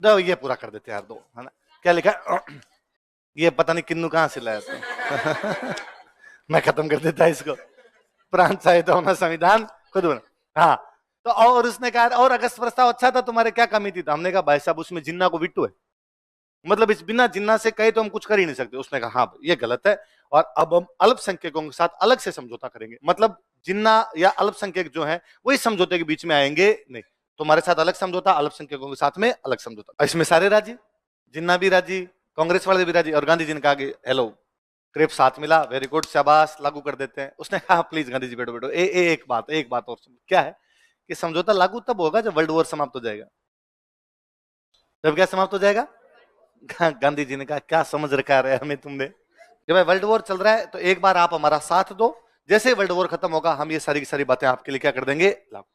दो ये पूरा कर देते यार, दो है ना। क्या लिखा? ये पता नहीं किन्नू कहां से लाया था। मैं खत्म कर देता इसको। प्रांत साहित्य होना, संविधान खुद बना। हाँ तो और उसने कहा और अगस्त प्रस्ताव अच्छा था, तुम्हारे क्या कमी थी? तो हमने कहा भाई साहब उसमें जिन्ना को बिट्टू है, मतलब इस बिना जिन्ना से कहे तो हम कुछ कर ही नहीं सकते। उसने कहा हाँ ये गलत है और अब हम अल्पसंख्यकों के साथ अलग से समझौता करेंगे, मतलब जिन्ना या अल्पसंख्यक जो है वही समझौते के बीच में आएंगे नहीं, तुम्हारे साथ अलग समझौता, अल्पसंख्यकों के साथ में अलग समझौता। इसमें सारे राजी, जिन्ना भी राजी, कांग्रेस वाले भी राजी, और गांधी जी ने कहा कि हेलो क्रेप साथ मिला, वेरी गुड, शाबाश, लागू कर देते हैं। उसने कहा प्लीज गांधी जी बैठो बैठो, एक बात और सुनो, क्या है कि समझौता लागू तब होगा जब वर्ल्ड वॉर समाप्त हो जाएगा। जब क्या समाप्त हो जाएगा? गांधी जी ने कहा क्या समझ रखा है हमें तुमने, जब भाई वर्ल्ड वॉर चल रहा है तो एक बार आप हमारा साथ दो, जैसे वर्ल्ड वॉर खत्म होगा हम ये सारी की सारी बातें आपके लिए क्या कर देंगे लागू।